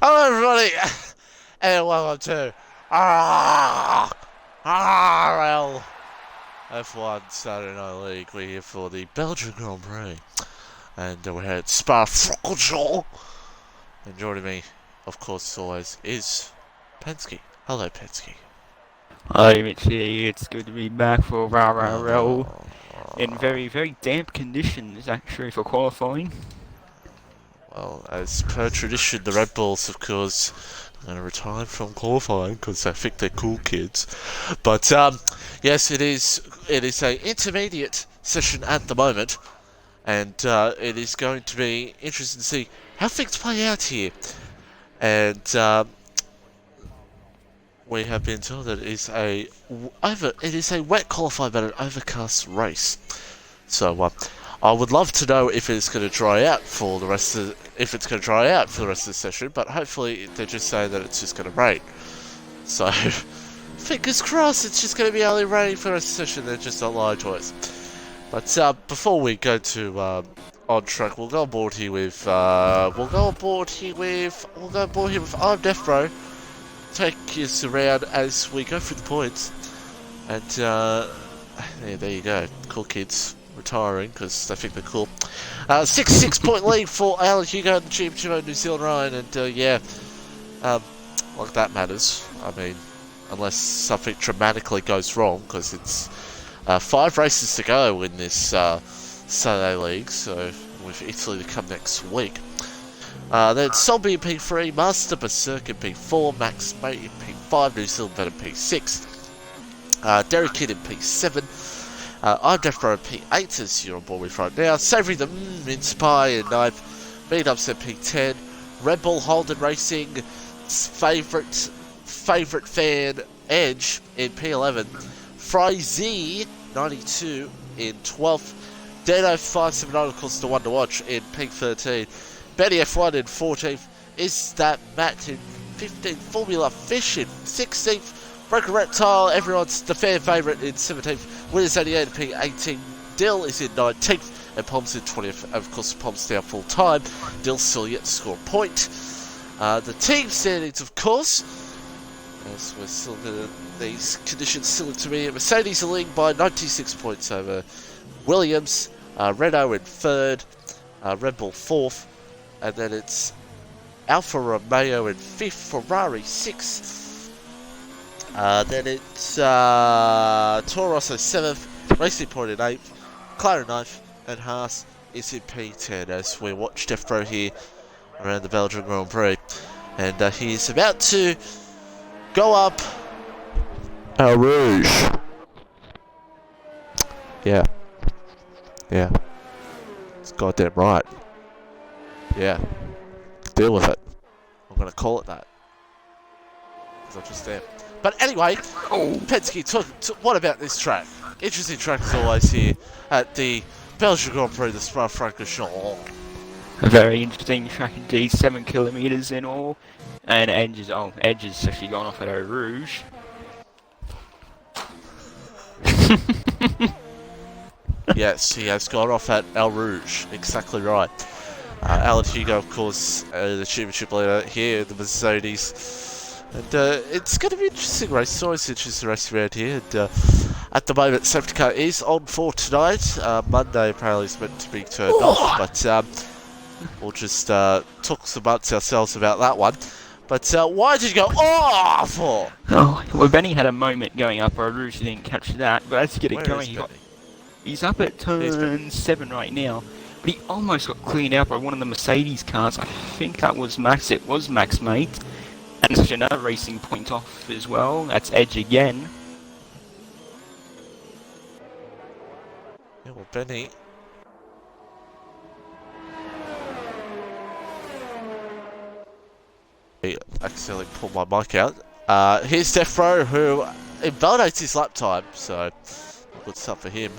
Hello everybody, and welcome to RL F1 Saturday Night League. We're here for the Belgium Grand Prix, and we're here at Spa-Francorchamps. And joining me, of course, as always, is Penske. Hello, Penske. Hi Mitchy, it's good to be back for RRL Oh, in very, very damp conditions actually for qualifying. well, as per tradition, the Red Bulls, of course, are going to retire from qualifying because I think they're cool kids. But yes, it is a intermediate session at the moment, and it is going to be interesting to see how things play out here. And we have been told that it is a wet qualifying but an overcast race. So I would love to know if it's going to dry out for the rest of the session, but hopefully they're just saying that it's just going to rain. So fingers crossed it's just going to be only raining for the rest of the session. They're just not lying to us. But before we go to on track, we'll go on board here with I'm Death Bro. Take us around as we go through the points, and there you go, cool kids retiring because they think they're cool. 6 point lead for Alan Hugo in the Championship of New Zealand Ryan, and like that matters. I mean, unless something dramatically goes wrong, because it's 5 races to go in this Saturday League, so with Italy to come next week. Then Zombie in P3, Master Berserk in P4, Max Mate in P5, New Zealand Vet in P6, Derek Kidd in P7, I'm Death Row in P8, as you're on board with right now, Savoury the in Spy in 9th, Beat Ups in P10, Red Bull Holden Racing, favourite fan Edge in P11, Fry Z 92 in 12th, Dano 579, of course, the one to watch in P13. Betty F1 in 14th, Is That Matt in 15th, Formula Fish in 16th, Broken Reptile, everyone's the fan favourite in 17th, Winners 88 in P18, Dill is in 19th, and Pom's in 20th. Of course, Pom's down full time. Dill's still yet to score a point. The team standings, of course, as we're still in these conditions still intermediate. Mercedes are leading by 96 points over Williams, Renault in 3rd, Red Bull 4th. And then it's Alfa Romeo in 5th, Ferrari 6th. Then it's Toro Rosso 7th, Racing Point in 8th, McLaren 9th, and Haas is in P10 as we watch Death Row here around the Belgian Grand Prix. And he's about to go up El Rouge. Yeah. It's goddamn right. Yeah, deal with it. I'm going to call it that. Because I just am. But anyway, Penske, what about this track? Interesting track as always here at the Belgian Grand Prix, the Spa-Francorchamps. A very interesting track indeed, 7 kilometres in all, and Edge has actually gone off at Eau Rouge. Yes, he has gone off at El Rouge, exactly right. Alan Hugo, of course, the championship leader here, the Mercedes. And it's going to be an interesting race. It's always interesting race around here. And at the moment, safety car is on for tonight. Monday apparently is meant to be turned off, but we'll just talk amongst ourselves about that one. But why did you go for? Oh, well, Benny had a moment going up Eau Rouge, he didn't catch that, but as you get it going, he's up at turn 7 right now. But he almost got cleaned out by one of the Mercedes cars. I think that was Max. It was Max Mate. And there's another racing point off as well. That's Edge again. Yeah, well, Benny. I accidentally pulled my mic out. Here's Death Row, who invalidates his lap time, so good stuff for him.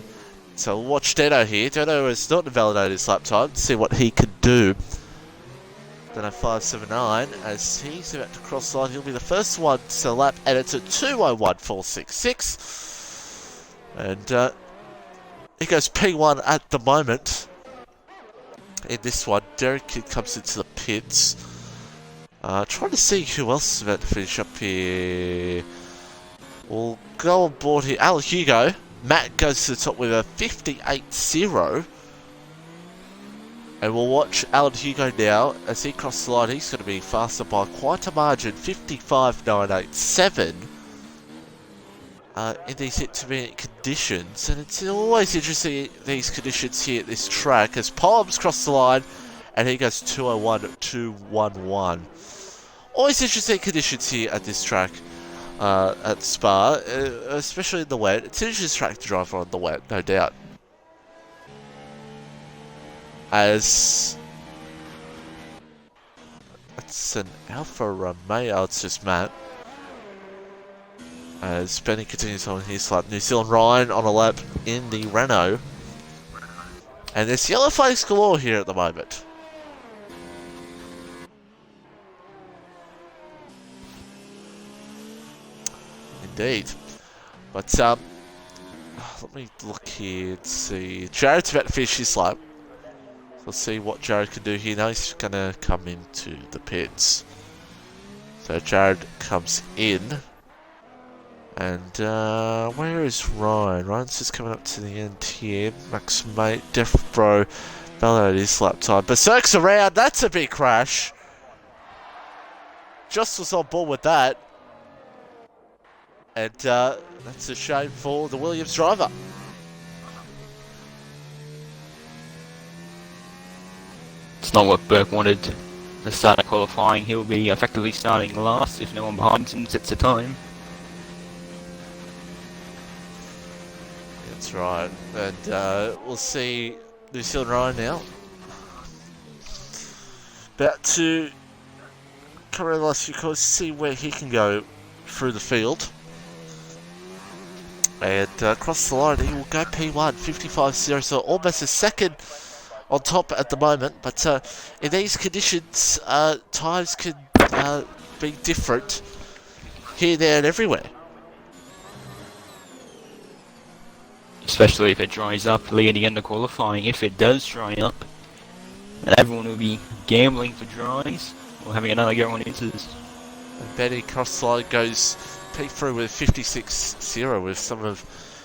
So we'll watch Deno here. Deno has not invalidated his lap time to see what he can do. Deno 579 as he's about to cross the line. He'll be the first one to lap, and it's a 2:01.466. And he goes P1 at the moment. In this one, Derek Kidd comes into the pits. Trying to see who else is about to finish up here. We'll go on board here. Al Hugo. Matt goes to the top with a 58.0. And we'll watch Alan Hugo now as he crosses the line. He's going to be faster by quite a margin, 55.987 in these intermediate conditions. And it's always interesting these conditions here at this track as Palms cross the line and he goes 201.211. Always interesting conditions here at this track at Spa, especially in the wet. It's an interesting track to drive on the wet, no doubt. As it's an Alfa Romeo, it's just Matt. As Benny continues on his lap, New Zealand Ryan on a lap in the Renault. And there's yellow flags galore here at the moment. Indeed. But let me look here to see. Jared's about to finish his lap. Let's see what Jared can do here. Now he's going to come into the pits. So Jared comes in. And where is Ryan? Ryan's just coming up to the end here. Max Mate, Def Bro, validated his lap time. Berserk's around. That's a big crash. Just was on board with that. And that's a shame for the Williams driver. It's not what Burke wanted to start qualifying. He'll be effectively starting last if no one behind him sets the time. That's right. And we'll see New Zealand Ryan now. About to come around the last few corners, see where he can go through the field. And across the line, he will go P1, 55.0, so almost a second on top at the moment. But in these conditions, tyres can be different here, there, and everywhere. Especially if it dries up leading into qualifying. If it does dry up, then everyone will be gambling for dries or having another go on into this. And Benny cross the line goes P3 with 56.0 with some of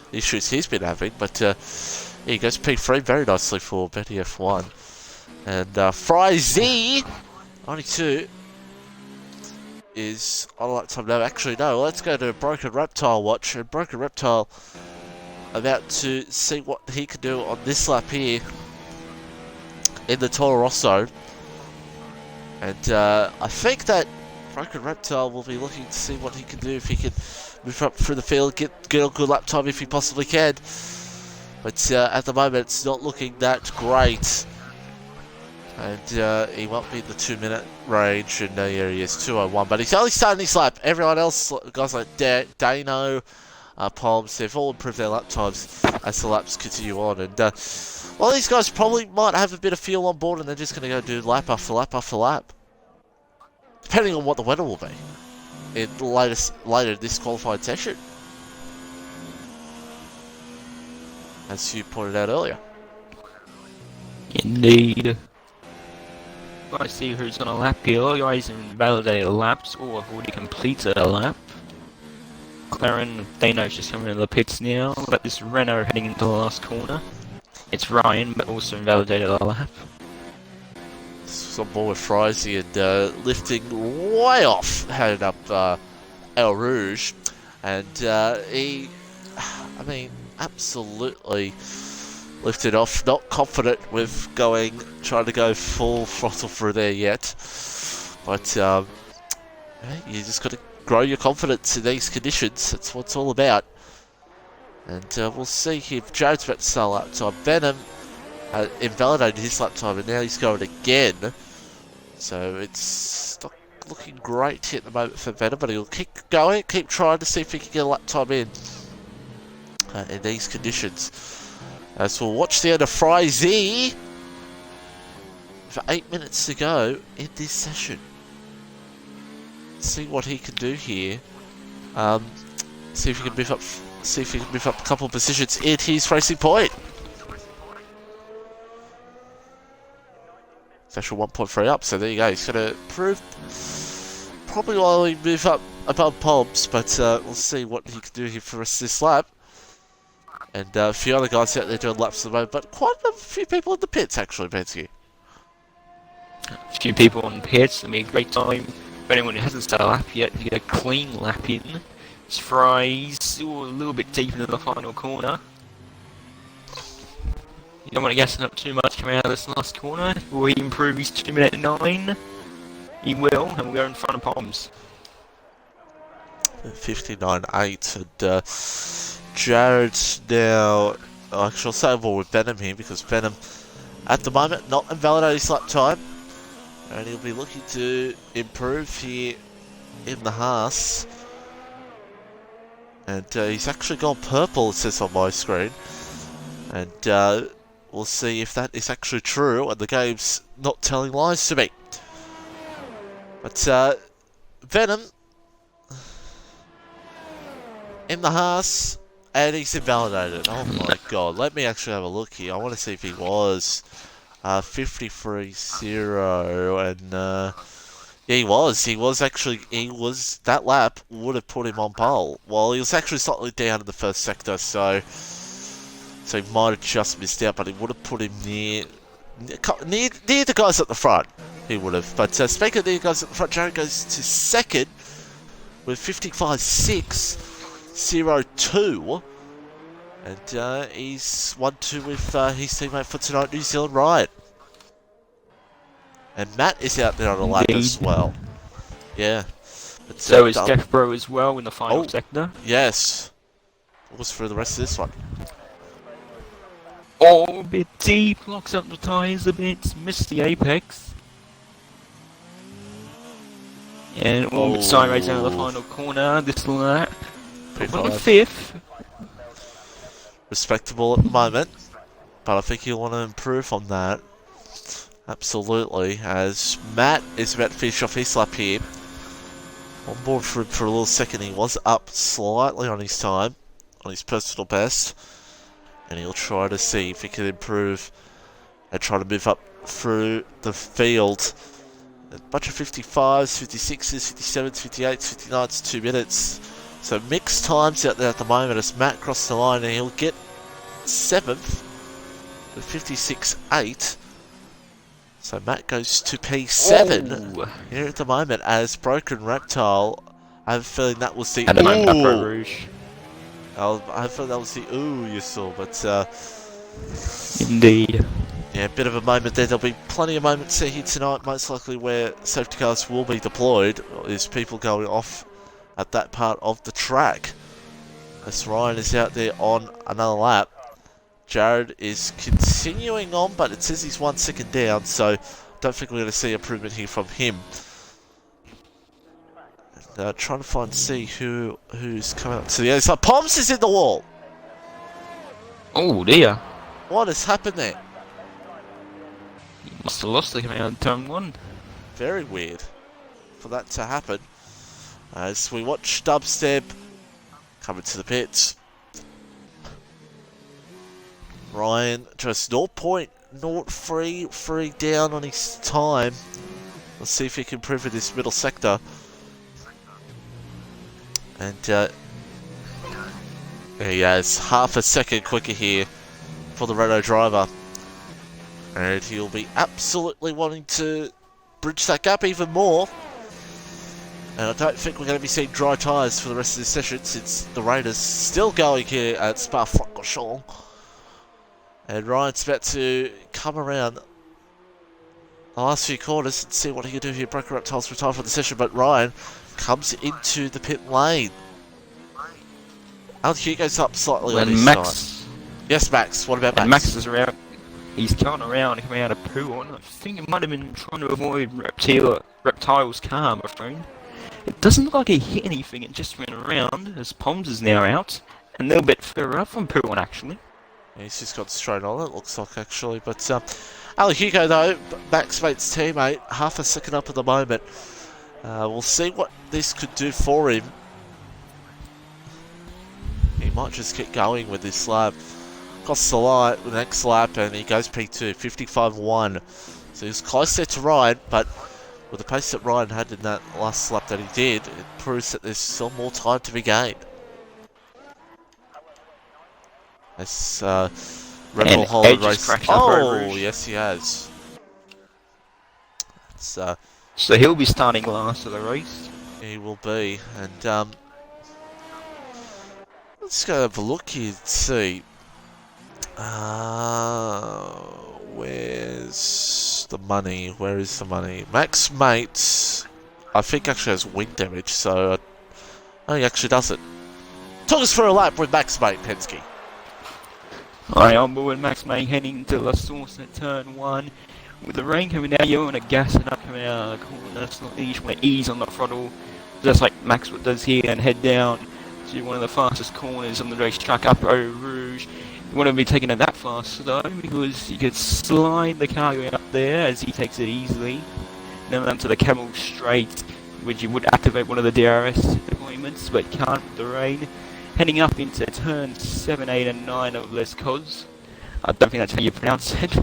the issues he's been having. But he goes P3 very nicely for Benny F1. And Fry Z, 92, is on a lap time now. Actually, no, let's go to Broken Reptile watch. And Broken Reptile about to see what he can do on this lap here in the Toro Rosso. And I think that Broken Reptile will be looking to see what he can do if he can move up through the field, get a good lap time if he possibly can. But at the moment, it's not looking that great. And he won't be in the 2-minute range, and here he is, 2:01. But he's only starting his lap. Everyone else, guys like Dano, Palms, they've all improved their lap times as the laps continue on. And well, these guys probably might have a bit of fuel on board, and they're just going to go do lap after lap after lap, depending on what the weather will be in later this qualifying session, as you pointed out earlier. Indeed. I see who's on a lap here. All guys invalidated laps or have already completed a lap. McLaren, Dano's just coming into the pits now. But this Renault heading into the last corner. It's Ryan, but also invalidated a lap. This was on board with Frizy and lifting way off, heading up El Rouge. And he, I mean, absolutely lifted off. Not confident with trying to go full throttle through there yet. But you just got to grow your confidence in these conditions. That's what it's all about. And we'll see if Jared's about to start lap time. Benham invalidated his lap time and now he's going again. So it's not looking great here at the moment for Benham, but he'll keep going, keep trying to see if he can get a lap time in these conditions. So we'll watch the end of Fry Z for 8 minutes to go in this session. See what he can do here. See if he can move up a couple of positions in his racing point. Special 1.3 up, so there you go. He's going to prove probably only move up above Poms, but we'll see what he can do here for the rest of this lap. And a few other guys out there doing laps at the moment, but quite a few people in the pits actually, Bensky. A few people on pits. It'll be a great time for anyone who hasn't started a lap yet to get a clean lap in. It's Fries, a little bit deep into the final corner. You don't want to gas it up too much coming out of this last corner. Will he improve his 2 minute 9? He will, and we'll go in front of Poms. 59.8, and Jared's now. Actually, I'll say more with Venom here because Venom, at the moment, not invalidating his lap time, and he'll be looking to improve here in the Haas. And he's actually gone purple, it says on my screen. And we'll see if that is actually true, and the game's not telling lies to me. But Venom in the Haas, and he's invalidated. Oh my god, let me actually have a look here. I want to see if he was 53.0, and yeah, he was actually, that lap would have put him on pole. Well, he was actually slightly down in the first sector, so he might have just missed out, but it would have put him near the guys at the front. He would have. But speaking of the guys at the front, Jared goes to second with 55.602. And he's 1-2 with his teammate for tonight, New Zealand Ryan. And Matt is out there on a lap as well. Yeah. But, so is Death Bro as well in the final sector. Yes. What was for the rest of this one? Oh, a bit deep, locks up the tyres a bit, missed the apex. And all bit sideways out of the final corner, this lap. On the fifth. Respectable at the moment, but I think he'll want to improve on that. Absolutely, as Matt is about to finish off his lap here. On board for a little second, he was up slightly on his time, on his personal best. And he'll try to see if he can improve and try to move up through the field. A bunch of 55s, 56s, 57s, 58s, 59s, 2 minutes. So mixed times out there at the moment as Matt crosses the line, and he'll get 7th with 56.8. So Matt goes to P7 here at the moment as Broken Reptile. I have a feeling that was the Rouge. I thought that was the you saw, but indeed. Yeah, a bit of a moment there. There'll be plenty of moments here tonight, most likely where safety cars will be deployed, is people going off at that part of the track. As Ryan is out there on another lap. Jared is continuing on, but it says he's 1 second down, so I don't think we're going to see improvement here from him. And, trying to see who's coming up to the other side. Poms is in the wall! Oh dear. What has happened there? He must have lost it coming out of turn 1. Very weird for that to happen. As we watch Dubstep coming to the pits. Ryan just 0.033 down on his time. Let's see if he can improve in this middle sector. And there he is, half a second quicker here for the Renault driver. And he'll be absolutely wanting to bridge that gap even more. And I don't think we're going to be seeing dry tyres for the rest of this session, since the rain is still going here at Spa-Francorchamps. And Ryan's about to come around the last few corners and see what he can do here. Broken Reptiles retire from the session, but Ryan comes into the pit lane. Al Hugo's up slightly on his side. Yes, Max. What about Max? Max is around. He's coming around and coming out of poo on. I think it might have been trying to avoid Reptile's car, my friend. It doesn't look like he hit anything, it just went around, as Poms is now out. And a little bit further up from poo on, actually. Yeah, he's just got straight on, it looks like, actually. But Al Hugo, though, Max mate's teammate, half a second up at the moment. We'll see what this could do for him. He might just keep going with this lap. Costs the line with the next lap, and he goes P2, 55.1. So he's close there to Ryan, but with the pace that Ryan had in that last lap that he did, it proves that there's still more time to be gained. As Red Bull Holland race. Oh, yes, he has. So he'll be starting last of the race. He will be, and let's go have a look here and see. Where's the money? Where is the money? Max Mate, I think actually has wing damage, so he actually doesn't. Took us for a lap with Max Mate, Penske. Alright, on board Max Mate heading to La Source at turn 1. With the rain coming down, you want to gas it up coming out of the corner. You just want to ease on the throttle, just like Max does here, and head down to one of the fastest corners on the racetrack up Eau Rouge. You want to be taking it that fast though, because you could slide the car going up there as he takes it easily. Then onto the Camel Straight, which you would activate one of the DRS deployments, but can't with the rain. Heading up into turn 7, 8 and 9 of Les Cos. I don't think that's how you pronounce it.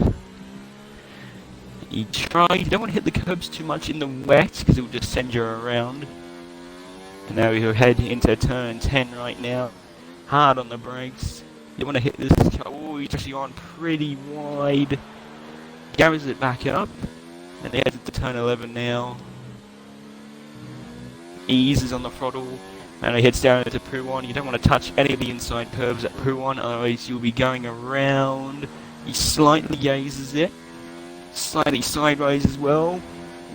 You don't want to hit the curbs too much in the wet, because it will just send you around. And now we'll head into turn 10 right now. Hard on the brakes. You want to hit this car. Oh, he's actually on pretty wide. Gathers it back up. And he heads into turn 11 now. Eases on the throttle. And he heads down into Pouon. You don't want to touch any of the inside curves at Pouon, otherwise you'll be going around. He slightly gazes it. Slightly sideways as well.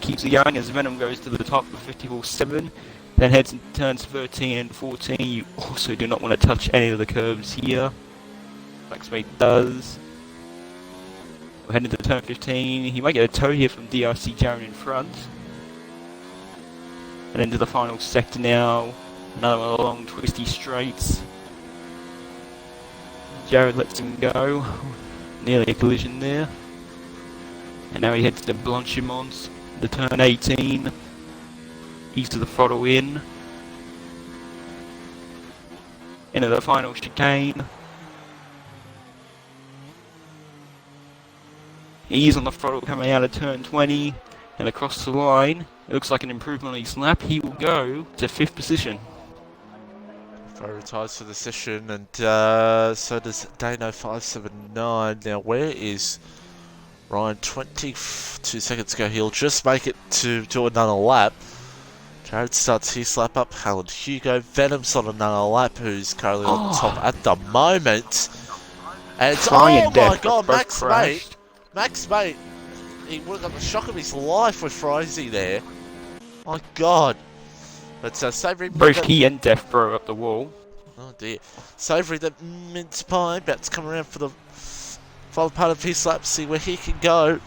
Keeps it going as Venom goes to the top of 54.7. Then heads into turns 13 and 14. You also do not want to touch any of the curves here. Max Mate does. We're heading to turn 15. He might get a tow here from DRC Jaron in front. And into the final sector now. Another long twisty straights. Jared lets him go. Nearly a collision there. And now he heads to Blanchimont, the turn 18. Ease to the throttle in. Into the final chicane. Ease on the throttle coming out of turn 20. And across the line, it looks like an improvement on his lap. He will go to 5th position. Fro retires for the session, and so does Dano 579. Now, where is Ryan? 22 seconds ago. He'll just make it to do another lap. Jared starts his lap up. Helen Hugo. Venom's on another lap, who's currently on top at the moment. And it's, oh my god, Max Mate. Max Mate. He would have got the shock of his life with Frizy there. My god. But Savoury... Both he and Def throw up the wall. Oh dear. Savoury, the mince pie, about to come around for the final part of his lap, see where he can go.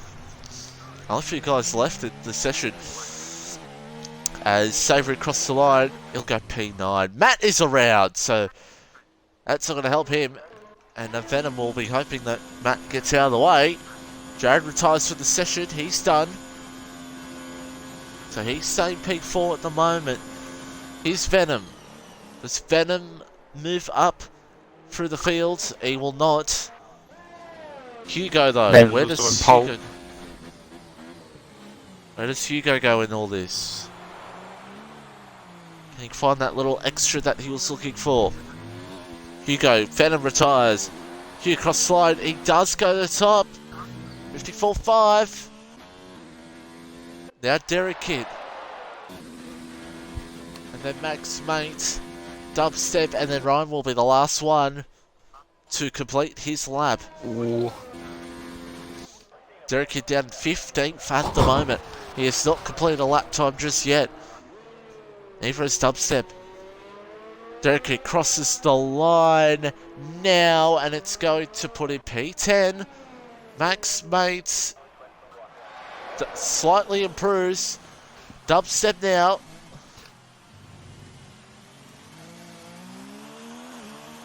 I like a few guys left at the session. As Savoury crossed the line, he'll go P9. Matt is around, so that's not going to help him. And Venom will be hoping that Matt gets out of the way. Jared retires for the session, he's done. So he's staying P4 at the moment. Here's Venom. Does Venom move up through the field? He will not. Hugo though, where does Hugo go in all this? Can he find that little extra that he was looking for? Hugo, Venom retires. Hugo cross slide, he does go to the top. 54.5. Now Derek Kidd. And then Max Mate, Dubstep, and then Ryan will be the last one to complete his lap. Ooh. Derek Kidd down 15th at the moment. He has not completed a lap time just yet. Neither has Dubstep. Derek Kidd crosses the line now, and it's going to put in P10. Max Mate slightly improves. Dubstep now.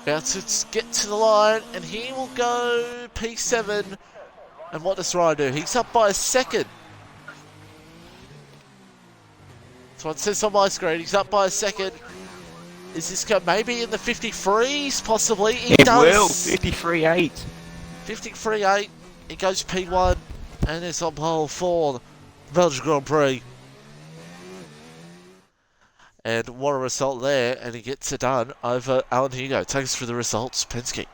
About to get to the line, and he will go P7. And what does Ryan do? He's up by a second. That's what it says on my screen. He's up by a second. Is this go maybe in the 53s? Possibly. It will. 53.8. 53.8. He goes P1 and is on pole for the Belgian Grand Prix. And what a result there, and he gets it done over Alan Hugo. Take us through the results, Penske.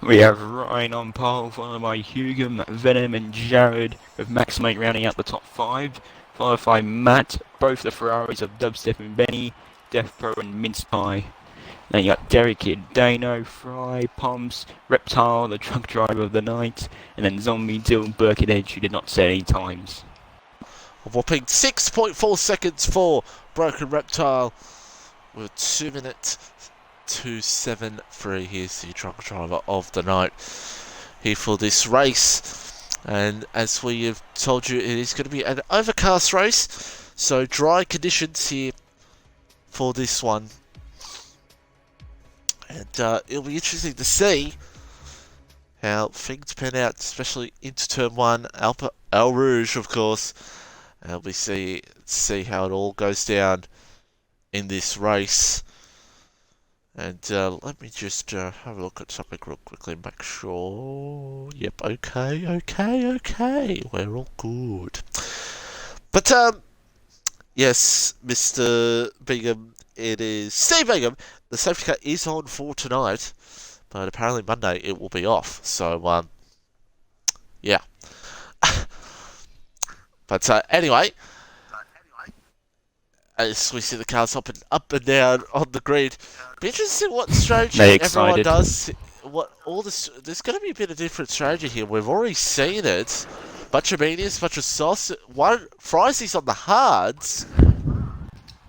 We have Ryan on pole, followed by Hugo, Venom and Jared, with Max Mate rounding out the top 5, followed by Matt, both the Ferraris of Dubstep and Benny, Death Pro and Mince Pie. Then you got Derek Kid, Dano, Fry, Poms, Reptile, the truck driver of the night, and then Zombie Dill, Burkett Edge, who did not set any times. A whopping 6.4 seconds for Broken Reptile with 2 minutes 2.73. Here's the truck driver of the night here for this race. And as we have told you, it is going to be an overcast race, so dry conditions here for this one. And it'll be interesting to see how things pan out, especially into turn 1, Al Rouge, of course. And we see how it all goes down in this race. And let me just have a look at something real quickly and make sure. Yep, okay. We're all good. But, yes, Mr. Bingham, it is Steve Bingham. The safety car is on for tonight, but apparently Monday it will be off. So, yeah. But anyway, as we see the cars up and down on the grid, be interesting what strategy everyone does. There's going to be a bit of different strategy here. We've already seen it. Bunch of mediums, bunch of sauce. Fries on the hards.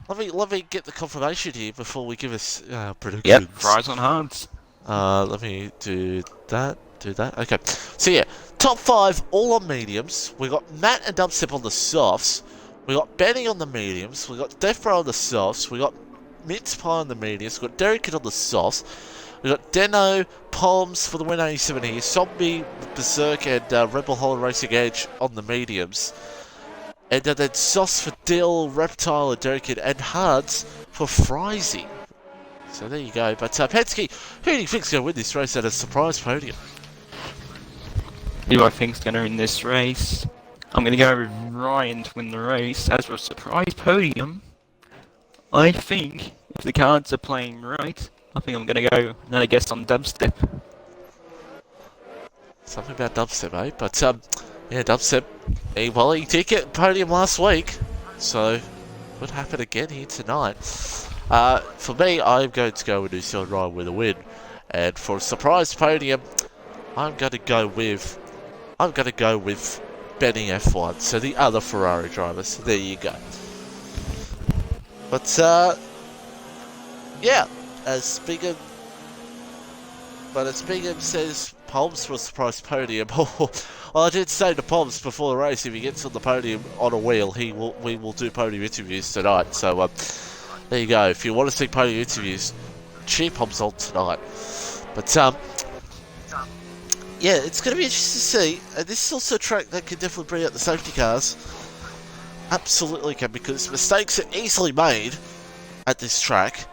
Let me get the confirmation here before we give us predictions. Yep, fries on hards. Let me do that. Okay. So yeah, top 5 all on mediums. We got Matt and Dubstep on the softs. We got Benny on the mediums. We got Death Row on the softs. We got Mince Pie on the mediums. We got Derek Kid on the softs. We got Deno, Palms for the 187 here. Zombie, Berserk, and Rebel Hollow Racing Edge on the mediums. And then Sauce for Dill, Reptile, and Derek Kid, and Hards for Frizy. So there you go. But Penske, who do you think's going to win this race at a surprise podium? Who do I think's going to win this race? I'm going to go with Ryan to win the race. As for a surprise podium, I think if the cards are playing right, I think I'm going to go another guess on Dubstep. Something about Dubstep, eh? But yeah, Dubstep, he did get podium last week, so what happened again here tonight? For me, I'm going to go with New Zealand Ryan with a win, and for a surprise podium, I'm going to go with Benny F1, so the other Ferrari driver. So there you go. But yeah, as Bingham says, Palms for a surprise podium. Well, I did say to Palms before the race, if he gets on the podium on a wheel, we will do podium interviews tonight. So there you go. If you want to see podium interviews, cheer Palms on tonight. But yeah, it's going to be interesting to see. This is also a track that can definitely bring out the safety cars. Absolutely can, because mistakes are easily made at this track,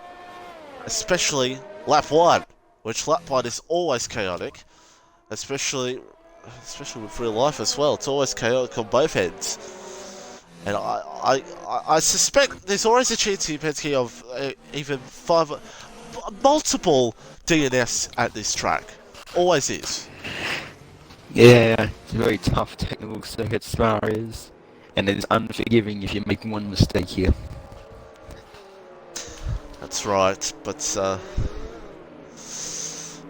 especially lap 1, which lap 1 is always chaotic, especially with real life as well. It's always chaotic on both ends. And I suspect there's always a chance here, Penske, of even multiple DNFs at this track. Always is. Yeah, it's a very tough technical circuit Spa is, and it's unforgiving if you make one mistake here. That's right, but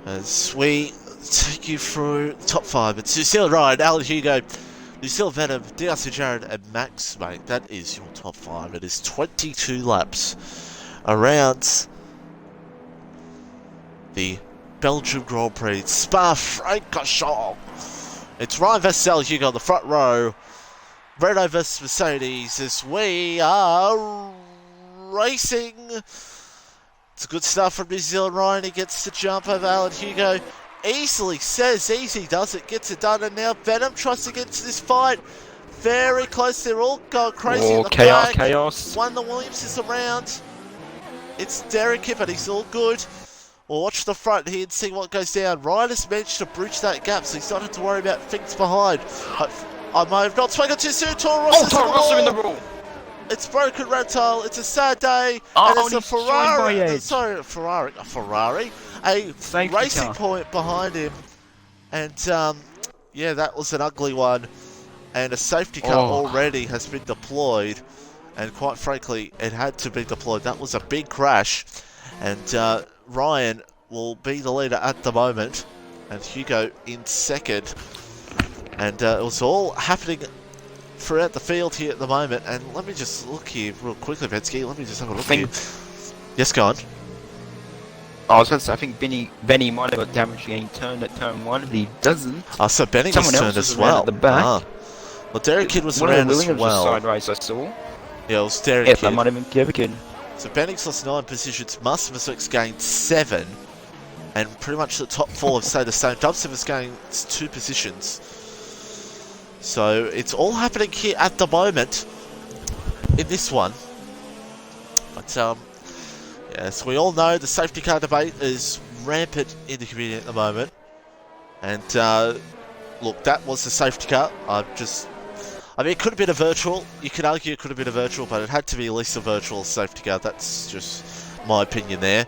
as we take you through the top 5, it's New Zealand Ryan, Alan Hugo, New Zealand Venom, DRC Jared, and Max, mate. That is your top 5. It is 22 laps around the Belgium Grand Prix, Spa-Francorchamps. It's Ryan versus Alan Hugo on the front row. Renault versus Mercedes as we are racing. It's a good start from New Zealand Ryan. He gets the jump over Alan Hugo. Easily says easy, does it, gets it done, and now Venom tries to get into this fight. Very close, they're all going crazy at the back. Chaos. One, the Williams is around. It's Derek Kipp, but he's all good. We'll watch the front here and see what goes down. Ryan has managed to bridge that gap, so he's not had to worry about things behind. I might have not spoken too soon. Toro Rosso in the ball. It's broken reptile. It's a sad day, Oh, and it's a he's joined by Ferrari. Edge. Sorry, a Ferrari. A Safety racing car. point behind him, and yeah, that was an ugly one. And a safety car already has been deployed, and quite frankly, it had to be deployed. That was a big crash, and Ryan will be the leader at the moment, and Hugo in second. And it was all happening throughout the field here at the moment. And let me just look here real quickly, Vetsky. Let me just have a look here. Yes, go on. I was going to say, I think Benny might have got damaged getting turned at turn 1, but he doesn't. Oh, so Benny was turned as well. At the back. Well, Derek Kidd was around as well. Was a side race I saw. Yeah, it was Derek Kidd. Yeah, that might have been Derek Kidd. So Benning's lost 9 positions. Mastermusic's gained 7. And pretty much the top 4 have stayed the same. Dubstep has gained 2 positions. So it's all happening here at the moment in this one. But yes, we all know the safety car debate is rampant in the community at the moment. And look, that was the safety car. I mean, it could have been a virtual. You could argue it could have been a virtual, but it had to be at least a virtual safety car. That's just my opinion there.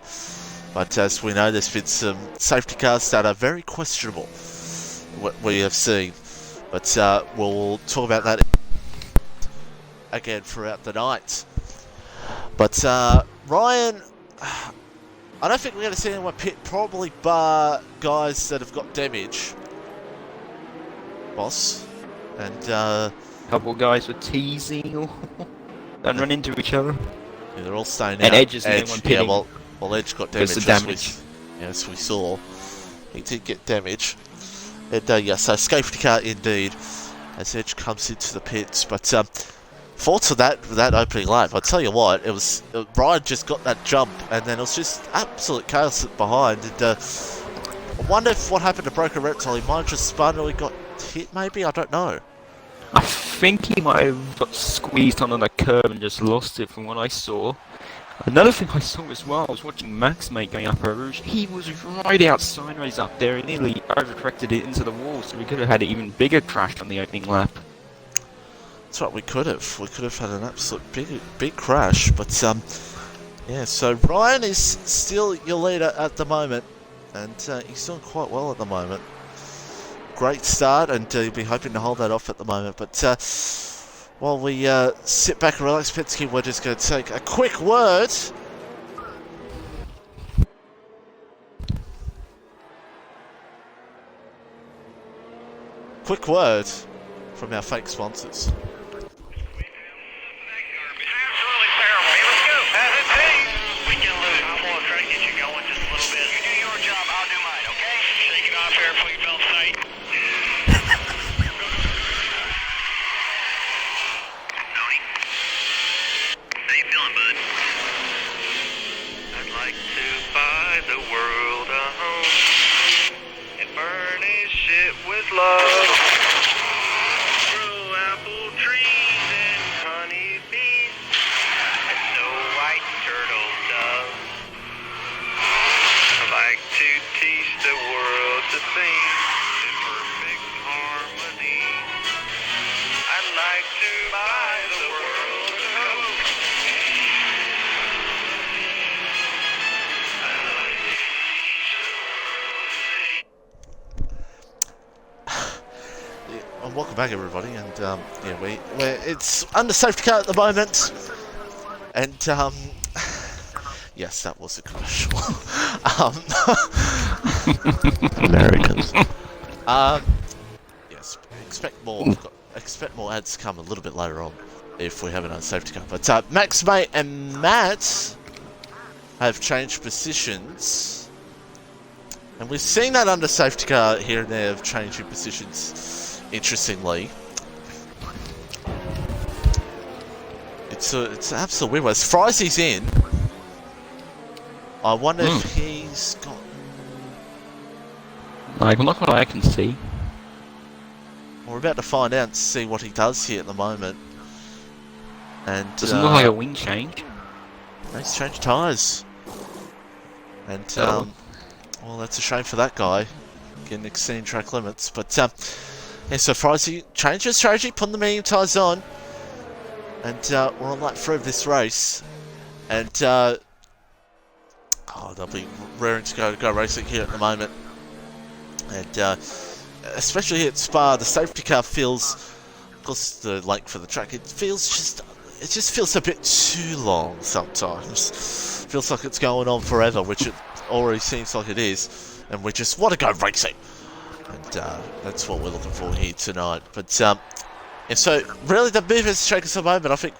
But as we know, there's been some safety cars that are very questionable, what we have seen. But we'll talk about that again throughout the night. But Ryan, I don't think we're going to see anyone pit, probably bar guys that have got damage. Boss. And a couple of guys were teasing and run into each other. Yeah, they're all staying out. And Edge is the one pitting. Yeah, well, Edge got damage. Yes, we saw. He did get damage. And yeah, so safety car indeed, as Edge comes into the pits. But thoughts of that opening lap, I tell you what, it was Ryan just got that jump, and then it was just absolute chaos behind. And I wonder if what happened to Broken Reptile. He might have just spun or he got hit, maybe. I don't know. I think he might have got squeezed onto the curb and just lost it from what I saw. Another thing I saw as well, I was watching Max Mate going up a Rouge. He was right outside race up there and nearly overcorrected it into the wall, so we could have had an even bigger crash on the opening lap. That's right, we could have. We could have had an absolute big crash. But yeah, so Ryan is still your leader at the moment, and he's doing quite well at the moment. Great start, and he'll be hoping to hold that off at the moment. But while we sit back and relax, Petsky, we're just going to take a quick word. Quick word from our fake sponsors. Love, grow apple trees and honey bees, and snow white turtle doves. I like to teach the world to sing in perfect harmony. I'd like to buy the world a coat. I'd like to teach the world to sing. And welcome back, everybody. And yeah, it's under safety car at the moment. And yes, that was a commercial. Americans. Yes, expect more. Expect more ads to come a little bit later on if we have an unsafety car. But Max, Mate, and Matt have changed positions. And we've seen that under safety car here and there of changing positions, interestingly. It's an absolute weird one. Frysy's in. I wonder if he's got... Like, not what I can see. We're about to find out and see what he does here at the moment. And doesn't look like a wing change. He's changed tyres. And well, that's a shame for that guy, getting exceeding track limits. But yeah, so Frysy changes strategy, putting the medium tyres on. And we're on lap 3 of this race. And they'll be raring to go racing here at the moment. And especially here at Spa, the safety car feels, of course, the length for the track, it just feels a bit too long sometimes. Feels like it's going on forever, which it already seems like it is. And we just want to go racing. And that's what we're looking for here tonight. But and so really the move has shaken us a moment. I think,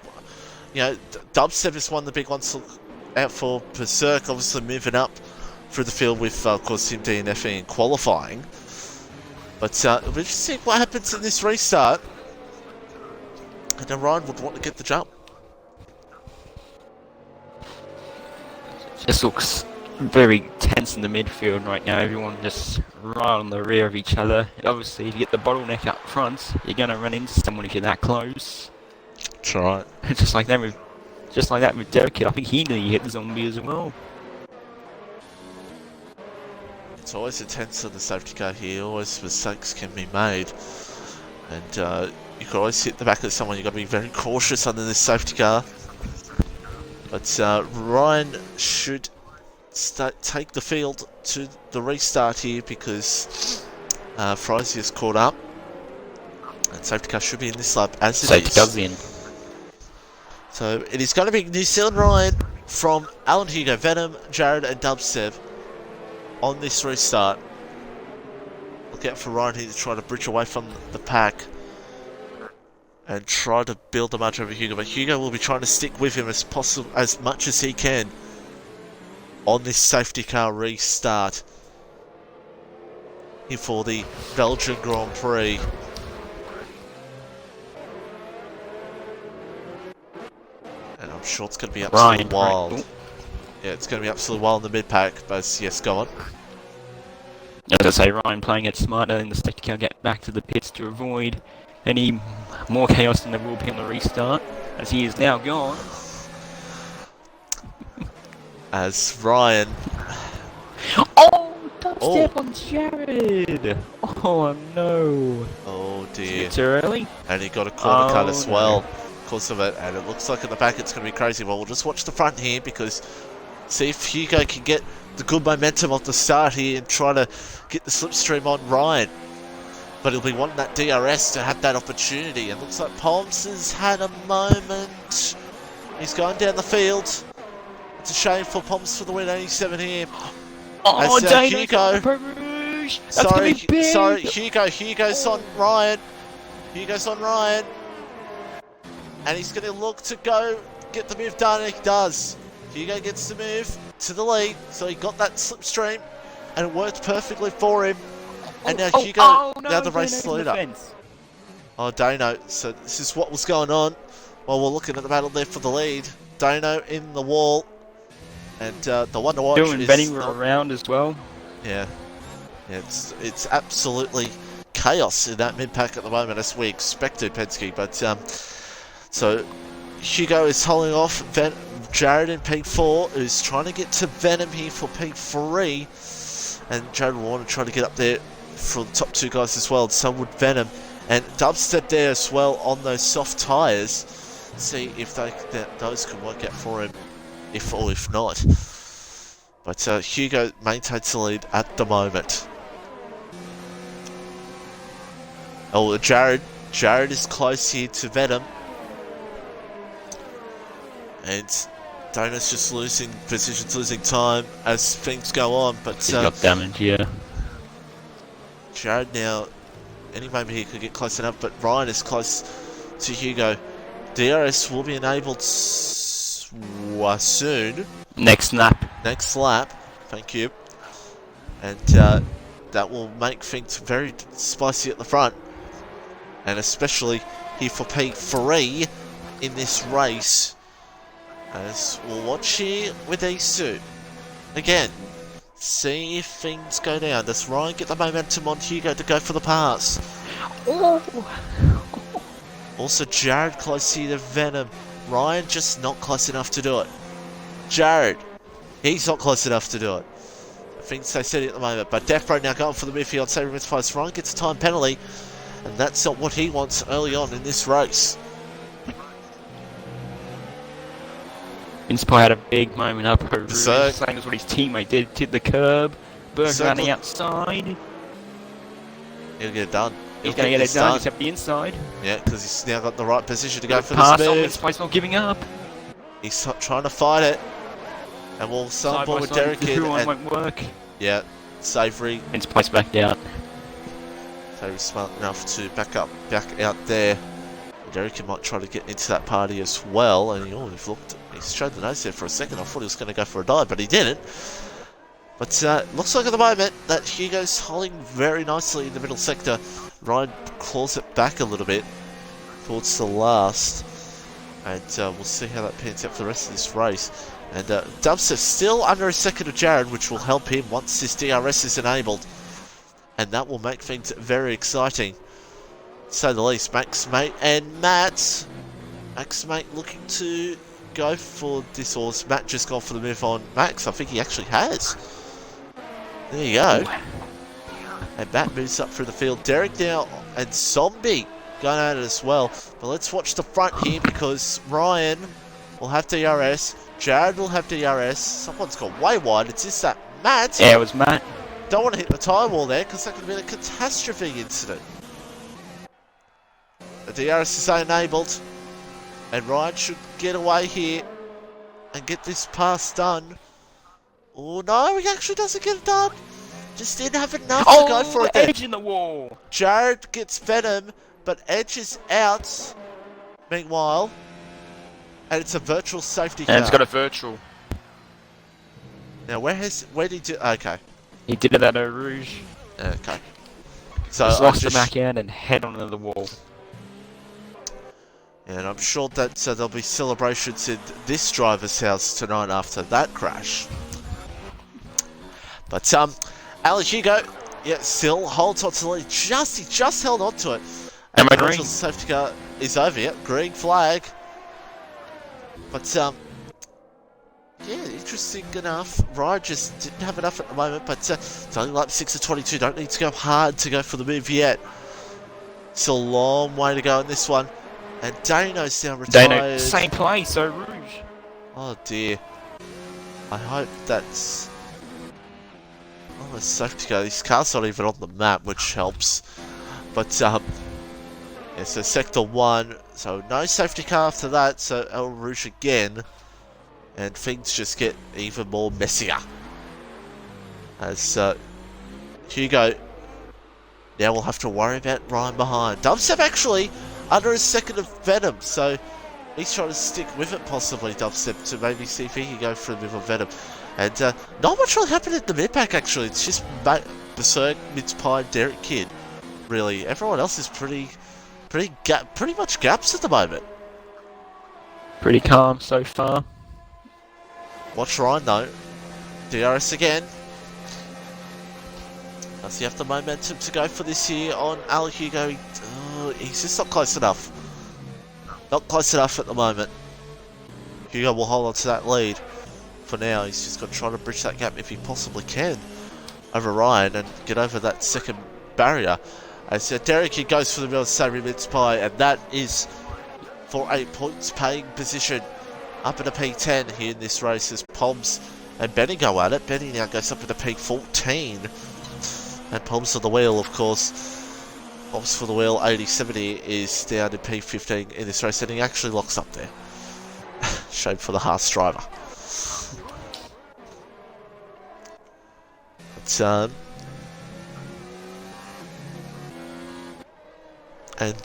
you know, Dubstep is one of the big ones to look out for. Berserk obviously moving up through the field with, of course, him DNFing in qualifying. But it'll be interesting what happens in this restart. And then Ryan would want to get the jump. Just looks very tense in the midfield right now. Everyone just right on the rear of each other. Obviously, if you get the bottleneck up front, you're going to run into someone if you're that close. That's right. just like that with Derek. I think he nearly hit the zombie as well. It's always intense on the safety car here. Always mistakes can be made, and you can always hit the back of someone. You've got to be very cautious under this safety car. But Ryan should take the field to the restart here because Frizy is caught up. And safety car should be in this lap as it safety is. does in. So it is going to be New Zealand Ryan from Alan Hugo, Venom, Jared and Dubstep on this restart. Look out for Ryan here to try to bridge away from the pack and try to build the margin over Hugo. But Hugo will be trying to stick with him as much as he can on this safety car restart here for the Belgian Grand Prix. And I'm sure it's going to be absolutely wild. Right. Yeah, it's going to be absolutely wild in the mid-pack, but yes, go on. As I say, Ryan playing it smarter in the safety car, get back to the pits to avoid any more chaos than there will be on the restart, as he is now gone. As Ryan... Oh! Dubstep on Jared! Oh no! Oh dear. Too early? And he got a corner cut as well because of it, and it looks like at the back it's going to be crazy. Well, we'll just watch the front here because see if Hugo can get the good momentum off the start here and try to get the slipstream on Ryan. But he'll be wanting that DRS to have that opportunity. And looks like Poms has had a moment. He's going down the field. It's a shame for Poms for the win, 87 here. Oh, as, Hugo. Sorry, Hugo's on Ryan. Hugo's on Ryan. And he's going to look to go get the move done, and he does. Hugo gets the move to the lead, so he got that slipstream, and it worked perfectly for him. And now Hugo, now the race is leader. Oh, Dano. So this is what was going on while we're looking at the battle there for the lead. Dano in the wall. And the one to watch is... Benny were around as well. Yeah. Yeah, it's absolutely chaos in that mid-pack at the moment, as we expected, Penske. But, so Hugo is holding off Jared in P4, who's trying to get to Venom here for P3. And Jared will want to try to get up there for the top two guys as well, and so would Venom. And Dubstep there as well on those soft tyres. See if those can work out for him, if not. But Hugo maintains the lead at the moment. Oh, Jared is close here to Venom. And Donut's just losing positions, losing time as things go on. But he got damage, yeah. Jared now, any moment he could get close enough, but Ryan is close to Hugo. DRS will be enabled soon. Next lap. Next lap, thank you. And that will make things very spicy at the front. And especially here for P3 in this race. As we'll watch here with these two. Again, see if things go down. Does Ryan get the momentum on Hugo to go for the pass? Oh. Also, Jared close here to Venom. Ryan just not close enough to do it. Jared, he's not close enough to do it. I think they said it at the moment. But Death Row now going for the midfield. Saving his place. Ryan gets a time penalty. And that's not what he wants early on in this race. Inspire had a big moment up her roof, So- same as what his teammate did to the curb. Berg So- running outside. He'll get it done. He's He'll going to get it this done, except the inside. Yeah, because he's now got the right position to go for Pass this on, move. Inspire's not giving up. He's trying to fight it. And we'll Side ball by with side, Derek the in. who one And, won't work. yeah, Savory. Inspire's back out. Savory's smart enough to back out there. Derek might try to get into that party as well. And he showed the nose there for a second. I thought he was going to go for a dive, but he didn't. But looks like at the moment that Hugo's holding very nicely in the middle sector. Ryan claws it back a little bit towards the last. And we'll see how that pans out for the rest of this race. And Dubstep still under a second of Jared, which will help him once his DRS is enabled. And that will make things very exciting. To say the least, Max Mate and Matt. Max Mate looking to go for this, or has Matt just gone for the move on Max? I think he actually has. There you go. And Matt moves up through the field. Derek now and Zombie going at it as well. But let's watch the front here because Ryan will have DRS. Jared will have DRS. Someone's gone way wide. It's just that Matt. Yeah, it was Matt. Don't want to hit the tyre wall there because that could have been a catastrophe incident. The DRS is enabled. And Ryan should get away here and get this pass done. Oh no, he actually doesn't get it done. Just didn't have enough to go for it there. Edge in the wall. Jared gets Venom, but Edge is out. Meanwhile, and it's a virtual safety car. And it's got a virtual. Now where did he do? Okay, He did it at Eau Rouge. okay. So Just I'm lost the back end and head onto the wall. and I'm sure that there'll be celebrations in this driver's house tonight after that crash. But Alex Hugo, yeah, still holds on to the lead. He just held on to it. Am I the green? safety car is over here. Green flag. But yeah, interesting enough. Ryan just didn't have enough at the moment, but it's only lap 6 of 22. Don't need to go hard to go for the move yet. Still a long way to go in this one. And Dano's now retired. Dano, same place, Eau Rouge. Oh dear. I hope that's... Oh, the safety car. This car's not even on the map, which helps. But, yeah, so Sector 1. So no safety car after that. So Eau Rouge again. And things just get even more messier. As Hugo now will have to worry about Ryan behind. Dubstep actually under a second of Venom. So he's trying to stick with it possibly, Dubstep, to maybe see if he can go for a move on Venom. And not much really happened at the mid-pack actually. It's just Berserk, Mince-Pie, Derek Kidd. Really, everyone else is pretty much gaps at the moment. Pretty calm so far. Watch Ryan though. DRS again. Does he have the momentum to go for this here on Al Hugo? He's just not close enough. Not close enough at the moment. Hugo will hold on to that lead. For now, he's just got to try to bridge that gap if he possibly can over Ryan and get over that second barrier. As Derek here goes for the middle, Savory Mince Pie, and that is for a points paying position up in a P10 here in this race as Poms and Benny go at it. Benny now goes up in a P14 and Poms on the wheel, of course. Poms for the wheel, 80-70 is down in P15 in this race, and he actually locks up there. Shame for the Haas driver. But,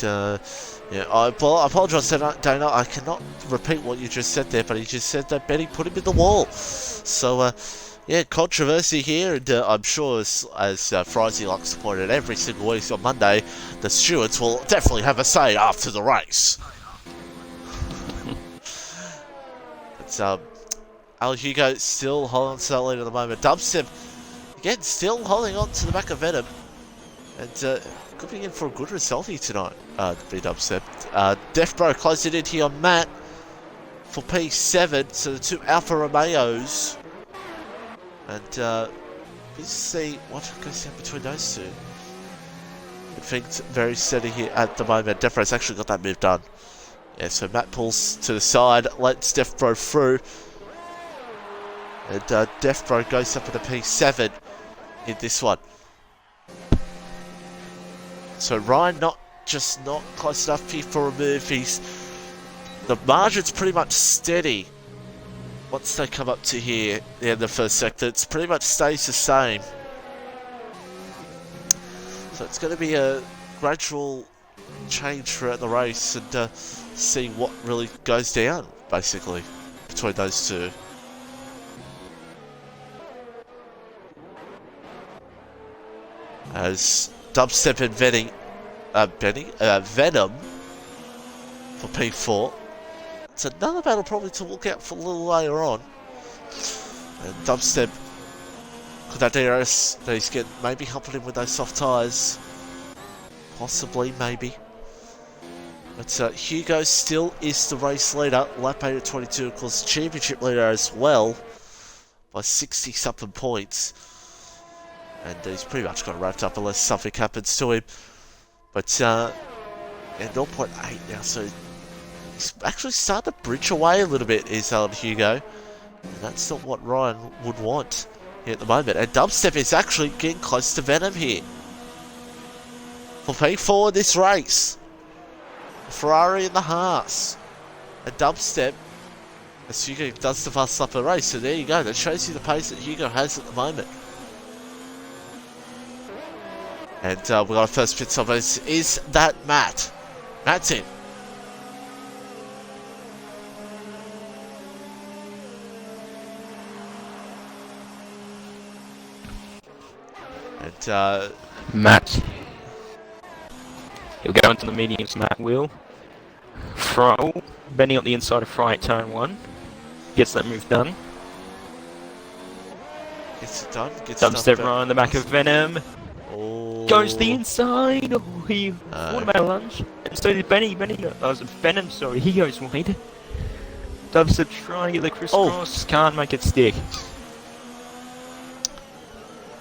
yeah, I apologise, Dana. I cannot repeat what you just said there, but he just said that Benny put him in the wall. So, yeah, controversy here, and I'm sure, as Frizy likes to point out every single week on Monday, the stewards will definitely have a say after the race. But, Al Hugo still holding on to that lead at the moment. Dubstep, again, still holding on to the back of Venom. And, could be in for a good result here tonight, B-Dubstep. Def Bro closing in here on Matt for P7, so the two Alfa Romeos. And let's see what goes down between those two. I think it's very steady here at the moment. Def Bro's actually got that move done. Yeah, so Matt pulls to the side, lets Def Bro through. And Death Bro goes up in a P7 in this one. So Ryan not close enough here for a move. The margin's pretty much steady. Once they come up to here in the first sector, it's pretty much stays the same. So it's going to be a gradual change throughout the race and see what really goes down, basically, between those two. As Dubstep and Venom for P4. It's another battle probably to look out for a little later on. And Dubstep, could that DRS that he's getting, maybe helping him with those soft tyres? Possibly, maybe. But Hugo still is the race leader, lap 8 at 22, of course, championship leader as well, by 60-something points. And he's pretty much got it wrapped up unless something happens to him. But, yeah, 0.8 now, so he's actually starting to bridge away a little bit, is Hugo. And that's not what Ryan would want here at the moment. And Dubstep is actually getting close to Venom here. For P4 this race. Ferrari in the Haas. And Dubstep, as Hugo does the fast lap of the race. So there you go, that shows you the pace that Hugo has at the moment. And we got our first pit stop. Is that Matt? Matt's in. And Matt. He'll go into the mediums, Matt will. Throttle. Bending up the inside of Fry at turn 1. Gets that move done. Gets it done. Dubstep right on the back of Venom. Oh. Goes the inside. Oh, he. What about a lunge? And so did Benny. Venom, sorry. He goes wide. Dubstep trying to get the crisscross. Can't make it stick.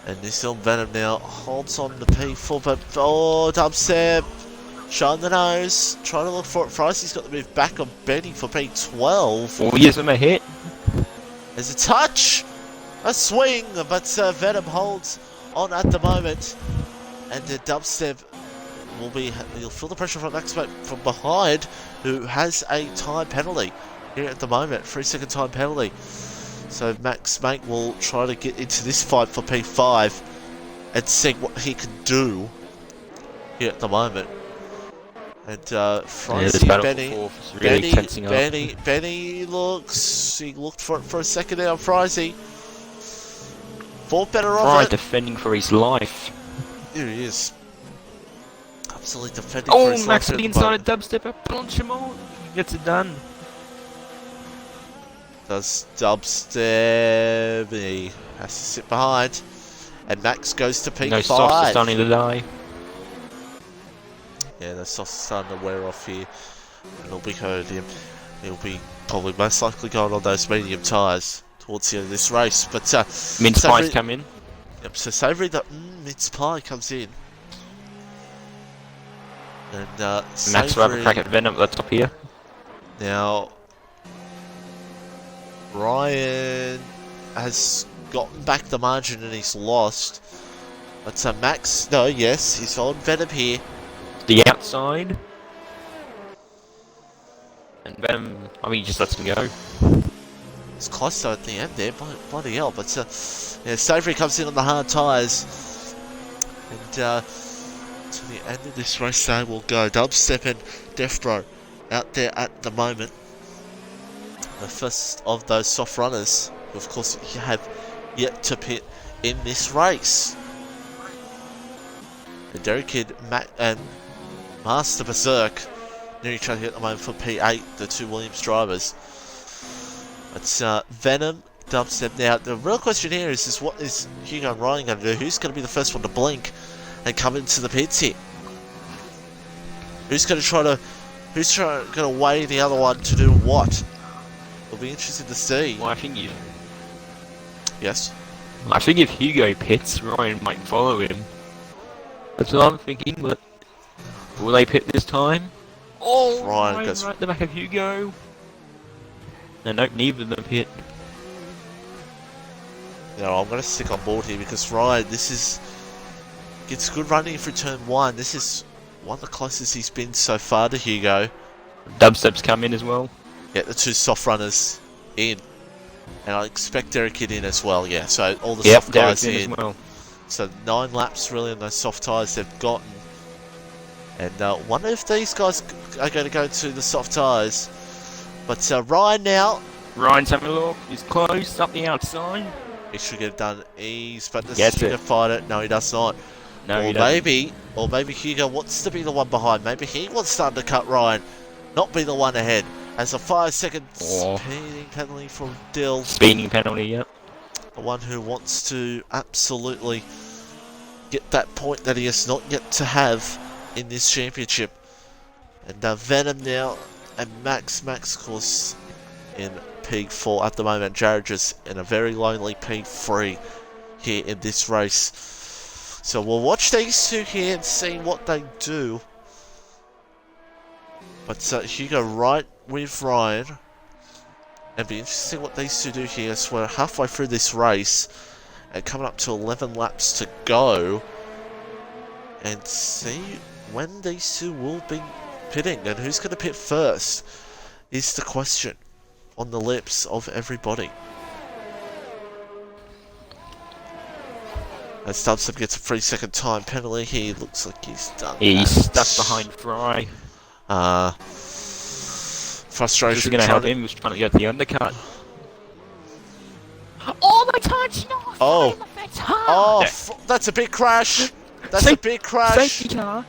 And this on Venom now holds on to P4, but Dubstep showing the nose, trying to look for it. Fry's got the move back on Benny for P12. Oh, he gives him a hit. There's a touch, a swing, but Venom holds on at the moment, and Dubstep he'll feel the pressure from Max Mate from behind, who has a time penalty here at the moment, 3-second time penalty. So Max Mate will try to get into this fight for P5 and see what he can do here at the moment. And Benny looks. He looked for it for a second there on Frizy. Thought better of it. Defending for his life. Here he is. Absolutely defending for his life. Max to the inside of Dubstep. Punch him on. He gets it done. Does Dubstep. He has to sit behind. And Max goes to P5. No softs are starting to die. Yeah, the softs are starting to wear off here. And it'll be hurting him. He'll be probably most likely going on those medium tyres towards the end of this race. But Mince pies come in. Yep, so Savoury, that mince pie comes in. And Max will have a crack at Venom at the top here. Now Ryan has gotten back the margin and he's lost. But Max, no, yes, he's on Venom here. The outside. And Venom, he just lets him go. It's close though at the end there, bloody hell. But yeah, Savoury comes in on the hard tyres. And to the end of this race they will go. Dubstep and Defbro out there at the moment. The first of those soft runners, who of course you have yet to pit in this race. And Derry Kid, Matt and Master Berserk nearly trying to get the moment for P8, the two Williams drivers. It's Venom, Dubstep. Now, the real question here is what is Hugo and Ryan going to do? Who's going to be the first one to blink and come into the pits here? Who's going to weigh the other one to do what? It'll be interesting to see. Well, Yes? I think if Hugo pits, Ryan might follow him. That's what I'm thinking, but will they pit this time? Oh, Ryan goes right at the back of Hugo. No, nope, neither of them pit. I'm going to stick on board here because Ryan, gets good running for turn 1. This is one of the closest he's been so far to Hugo. Dubstep's come in as well. Get the 2 soft runners in. And I expect Derek in as well, yeah. So all the soft guys in. As well. So 9 laps really on those soft tyres they've gotten. And wonder if these guys are going to go to the soft tyres. But Ryan now. Ryan's having a look. He's close up the outside. He should get it done ease, but does Gets Hugo it. fight it? No, he does not. No, he Or maybe Hugo wants to be the one behind. Maybe he wants to undercut Ryan, not be the one ahead. As a 5-second speeding penalty from Dill. Speeding penalty, yep. The one who wants to absolutely get that point that he has not yet to have in this championship. And Venom now, and Max, of course, in P4 at the moment. Jared just in a very lonely P3 here in this race. So we'll watch these two here and see what they do. But Hugo right with Ryan. It'd be interesting what these two do here. So we're halfway through this race and coming up to 11 laps to go. And see when these two will be pitting and who's going to pit first is the question on the lips of everybody. As Dubstep gets a 3-second time penalty, he looks like he's done. He's stuck behind Fry. Frustration. This is going to help him. He was trying to get the undercut. Oh, my touch! No! That's a big crash. That's a big crash. Safety car.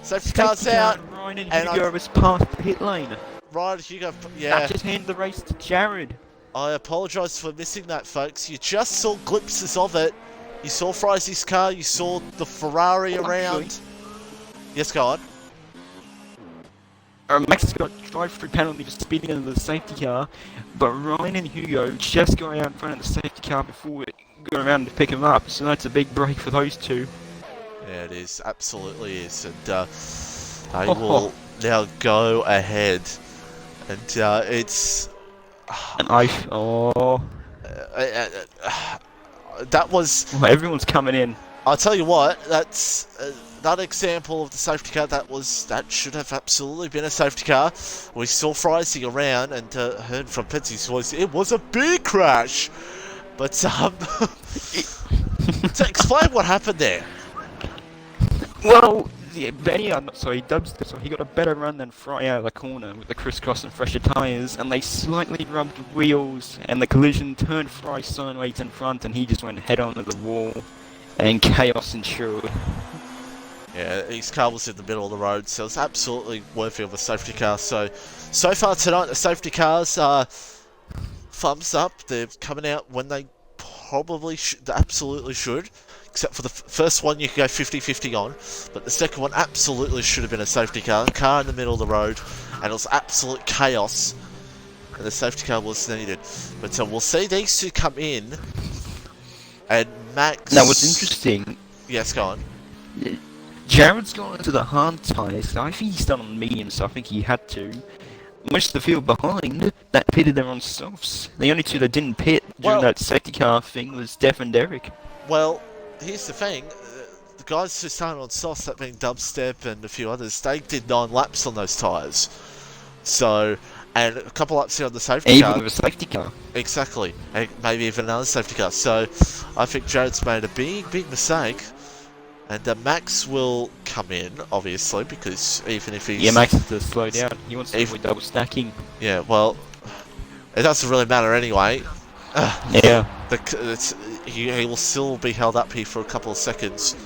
Safety car's out. Ryan and Hugo was past the pit lane. Ryan Hugo, yeah. That just handed the race to Jared. I apologise for missing that, folks. You just saw glimpses of it. You saw Fry's car. You saw the Ferrari around. Yes, go on. Max got drive-through penalty for speeding under the safety car, but Ryan and Hugo just got out in front of the safety car before it got around to pick him up, so that's a big break for those two. Yeah, it is. Absolutely is. And they will now go ahead. And it's... And that was... Well, everyone's coming in. I'll tell you what, that's... that example of the safety car, that should have absolutely been a safety car. We saw Frizy around and heard from Pensy's voice, it was a big crash. But to explain what happened there. Well, Dubstep, so he got a better run than Fry out of the corner with the crisscross and fresher tyres, and they slightly rubbed wheels, and the collision turned Fry sideways in front, and he just went head on to the wall, and chaos ensued. Yeah, his car was in the middle of the road, so it's absolutely worthy of a safety car. So far tonight, the safety cars are thumbs up. They're coming out when they probably they absolutely should. Except for the first one, you can go 50-50 on, but the second one absolutely should have been a safety car. Car in the middle of the road, and it was absolute chaos, and the safety car was needed. But we'll see these two come in, and Max... Now, what's interesting... Yes, go on. Jared's gone into the hard tyres. I think he's done on medium, so I think he had to. Most of the field behind, that pitted there on softs. The only two that didn't pit during that safety car thing was Def and Derek. Well, here's the thing. The guys who started on softs, that being Dubstep and a few others, they did 9 laps on those tyres. So, and a couple laps here on the safety car. Even with a safety car. Exactly. And maybe even another safety car. So, I think Jared's made a big mistake. And Max will come in, obviously, because even if he's... Yeah, Max has to slow down. He wants to avoid double stacking. Yeah, well, it doesn't really matter anyway. Yeah. He will still be held up here for a couple of seconds.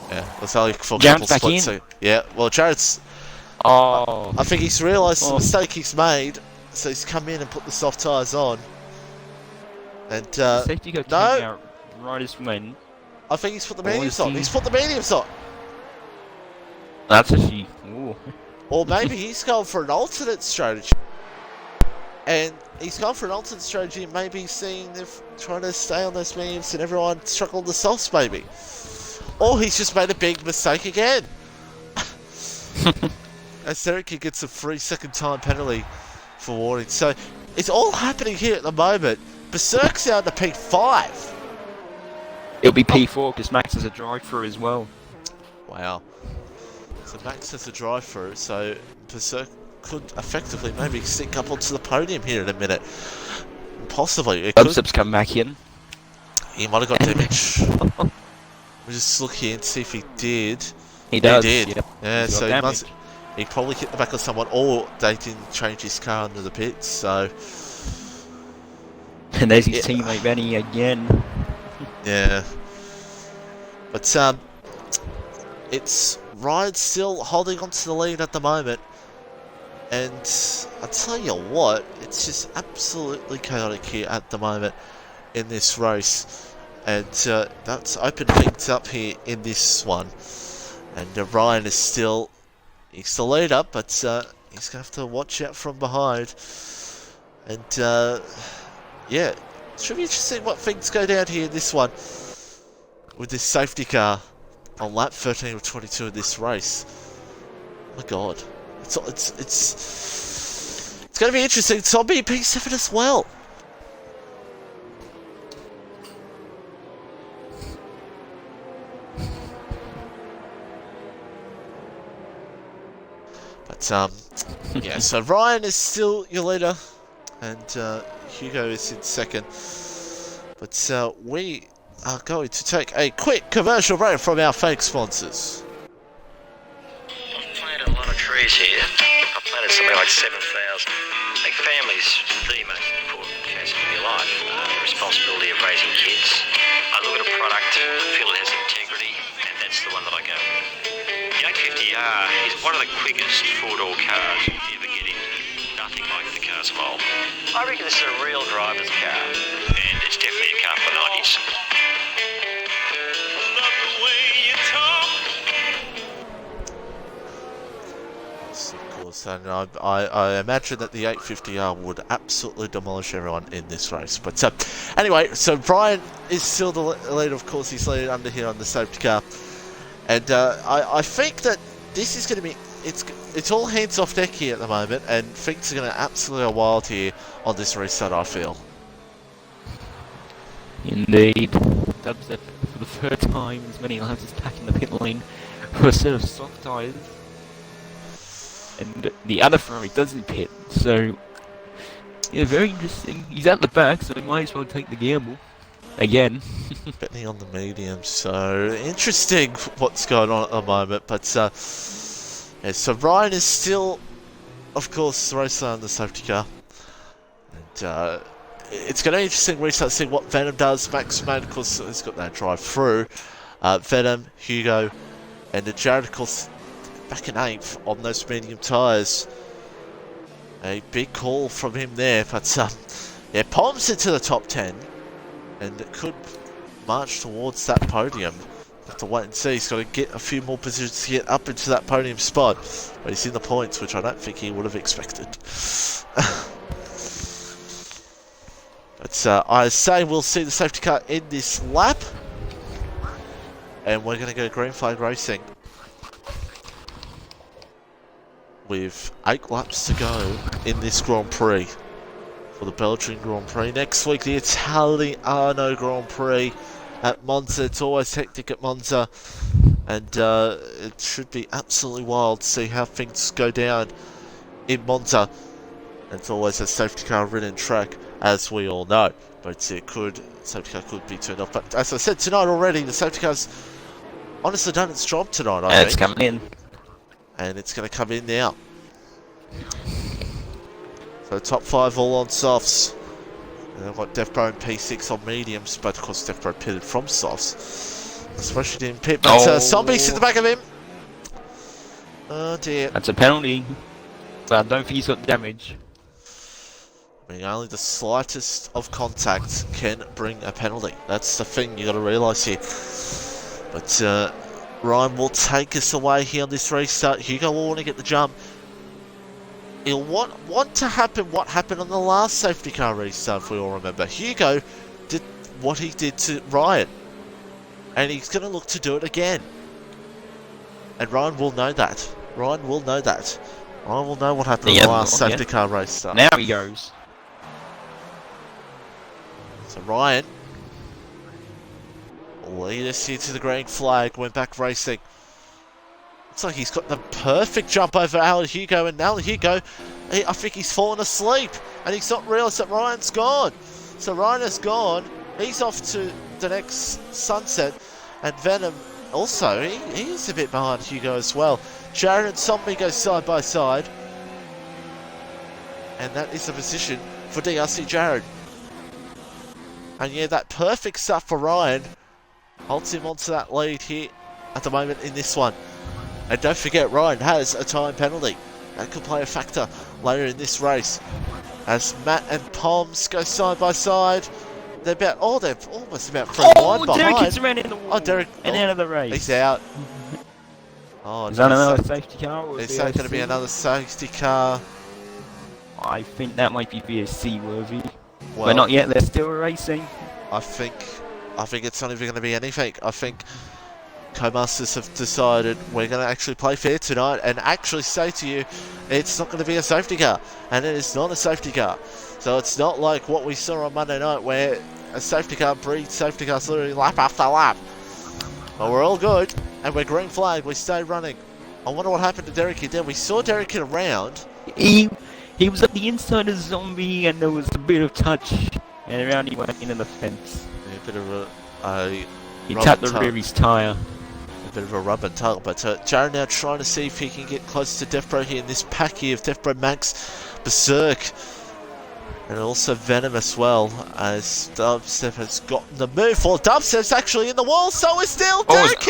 Yeah, it's only for a couple of splits. So, yeah, well, Jared's... I think he's realised the mistake he's made, so he's come in and put the soft tyres on. And, safety car came out right as when... I think he's put the mediums on. He's put the mediums on. That's actually... Ooh. Or maybe he's going for an alternate strategy. And he's gone for an alternate strategy and maybe seeing if trying to stay on those mediums and everyone struggle on the softs maybe. Or he's just made a big mistake again. As Derek gets a 3-second time penalty for warning. So it's all happening here at the moment. Berserk's out to P5. It'll be P4 because Max has a drive-through as well. Wow. So Max has a drive-through, so Berserk could effectively maybe sneak up onto the podium here in a minute. Possibly. Dubstep's come back in. He might have got damage. We'll just look here and see if he did. He does. He did. Yep. Yeah, He's so got he probably hit the back of someone, or they didn't change his car under the pits, so... And there's his teammate Benny again. Yeah. But, it's Ryan still holding on to the lead at the moment. And I tell you what, it's just absolutely chaotic here at the moment in this race. And that's opened things up here in this one. And Ryan is still, he's the leader, but he's going to have to watch out from behind. And yeah, it should be interesting what things go down here in this one with this safety car on lap 13 of 22 in this race. Oh my god. It's going to be interesting. It's on P7 as well. But yeah. So Ryan is still your leader, and Hugo is in second. But we are going to take a quick commercial break from our fake sponsors. A lot of trees here. I planted something like 7,000. Like family's the most important facet of your life. The responsibility of raising kids. I look at a product, feel it has integrity, and that's the one that I go with. The 850R is one of the quickest four-door cars you ever get in. Nothing like the cars of old. I reckon this is a real driver's car, and it's definitely a car for the 90s. Love the way you talk. Of course, and I imagine that the 850R would absolutely demolish everyone in this race. But anyway, so Brian is still the leader, of course. He's leading under here on the safety car. And I think that this is going to be... It's all hands off deck here at the moment, and things are going to absolutely go wild here on this restart, I feel. Indeed. Dubstep, for the third time as many laps, is back in the pit lane for a set of soft tyres. And the other Ferrari doesn't pit, so... Yeah, very interesting. He's at the back, so he might as well take the gamble. Again. Betting on the medium, so interesting what's going on at the moment. But yeah, so Ryan is still, of course, racing on the safety car. And it's going to be interesting restart to see what Venom does. Max Man, of course, has got that drive through. Venom, Hugo, and Jared, of course, back in 8th on those medium tyres. A big call from him there, but yeah, palms into the top 10. And it could march towards that podium. Have to wait and see. He's got to get a few more positions to get up into that podium spot. But he's in the points, which I don't think he would have expected. But I say we'll see the safety car in this lap. And we're going to go green flag racing. With 8 laps to go in this Grand Prix. For the Belgian Grand Prix. Next week, the Italiano Grand Prix at Monza. It's always hectic at Monza. And it should be absolutely wild to see how things go down in Monza. And it's always a safety car ridden track, as we all know. But safety car could be turned off. But as I said tonight already, the safety car's honestly done its job tonight, I think. It's coming in. And it's going to come in now. So top 5 all on softs. And I've got Death Pro and P6 on mediums, but of course Death Pro pitted from softs. Especially didn't pit, but Zombie's in the back of him. Oh dear. That's a penalty. But I don't think he's got damage. I mean, only the slightest of contact can bring a penalty. That's the thing you got to realise here. But Ryan will take us away here on this restart. Hugo will want to get the jump. He'll want to happen what happened on the last safety car restart, if we all remember. Hugo did what he did to Ryan. And he's going to look to do it again. And Ryan will know that. Ryan will know that. Ryan will know what happened on the last safety car restart. Now he goes. So Ryan lead us here to the green flag. Went back racing. Looks like he's got the perfect jump over Alan Hugo, and Alan Hugo, I think he's fallen asleep, and he's not realised that Ryan's gone. So Ryan is gone. He's off to the next sunset, and Venom also, he is a bit behind Hugo as well. Jared and Zombie go side by side, and that is the position for DRC Jared. And yeah, that perfect stuff for Ryan holds him onto that lead here at the moment in this one. And don't forget, Ryan has a time penalty. That could play a factor later in this race. As Matt and Poms go side by side. They're about, they're almost about 3 wide behind. Derek gets around in the wall. Derek. And out of the race. He's out. Is that another safety car? Or is that going to be another safety car? I think that might be VSC worthy. Well, but not yet, they're still racing. I think it's not even going to be anything. I think Co-Masters have decided we're going to actually play fair tonight and actually say to you, it's not going to be a safety car. And it is not a safety car. So it's not like what we saw on Monday night where a safety car breeds safety cars literally lap after lap. But we're all good, and we're green flag, we stay running. I wonder what happened to Derek here. We saw Derek hit around. He was at the inside of Zombie, and there was a bit of touch, and around he went into the fence. Yeah, a bit of a he tapped the rear of his tyre. A bit of a rub and tug, but Jared now trying to see if he can get close to Death Bro here in this pack here of Death Bro Max, Berserk, and also Venom as well, as Dubstep has gotten the move. Well, Dubstep's actually in the wall, so is Dill. Derek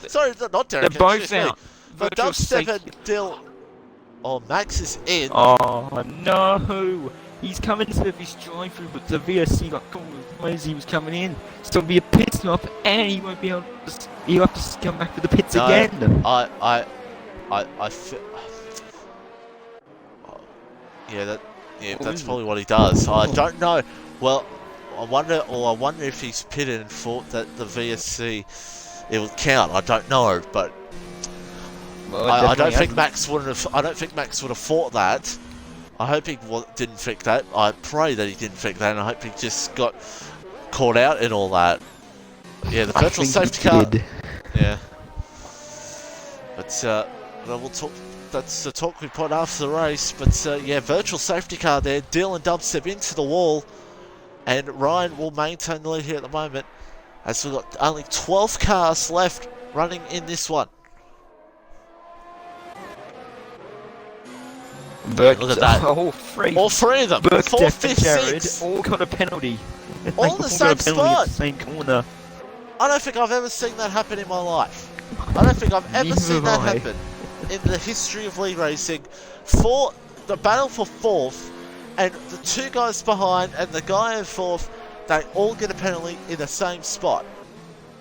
sorry, not Derek. They're both out. But Dubstep and Dill. Oh, Max is in. Oh no! He's coming to his drive-through, but the VSC got caught as he was coming in. So it'll be a pit stop, and he won't be able to. He'll have to come back to the pits again. Yeah, that's probably what he does. I don't know. Well, I wonder if he's pitted and thought that the VSC it would count. I don't know, but well, I don't think Max would have. I don't think Max would have thought that. I hope he didn't think that. I pray that he didn't think that, and I hope he just got caught out in all that. Yeah, the virtual safety car. Yeah, but we'll talk. That's the talk we put after the race, but yeah, virtual safety car there. Dill and Dubstep into the wall, and Ryan will maintain the lead here at the moment, as we've got only 12 cars left running in this one. But look at that! All three of them. Burke, 4th, 5th, 6th, all got a penalty. All in the same spot. Same corner. I don't think I've ever seen that happen in my life. I don't think I've ever seen that happen in the history of league racing. For the battle for 4th, and the 2 guys behind and the guy in 4th, they all get a penalty in the same spot.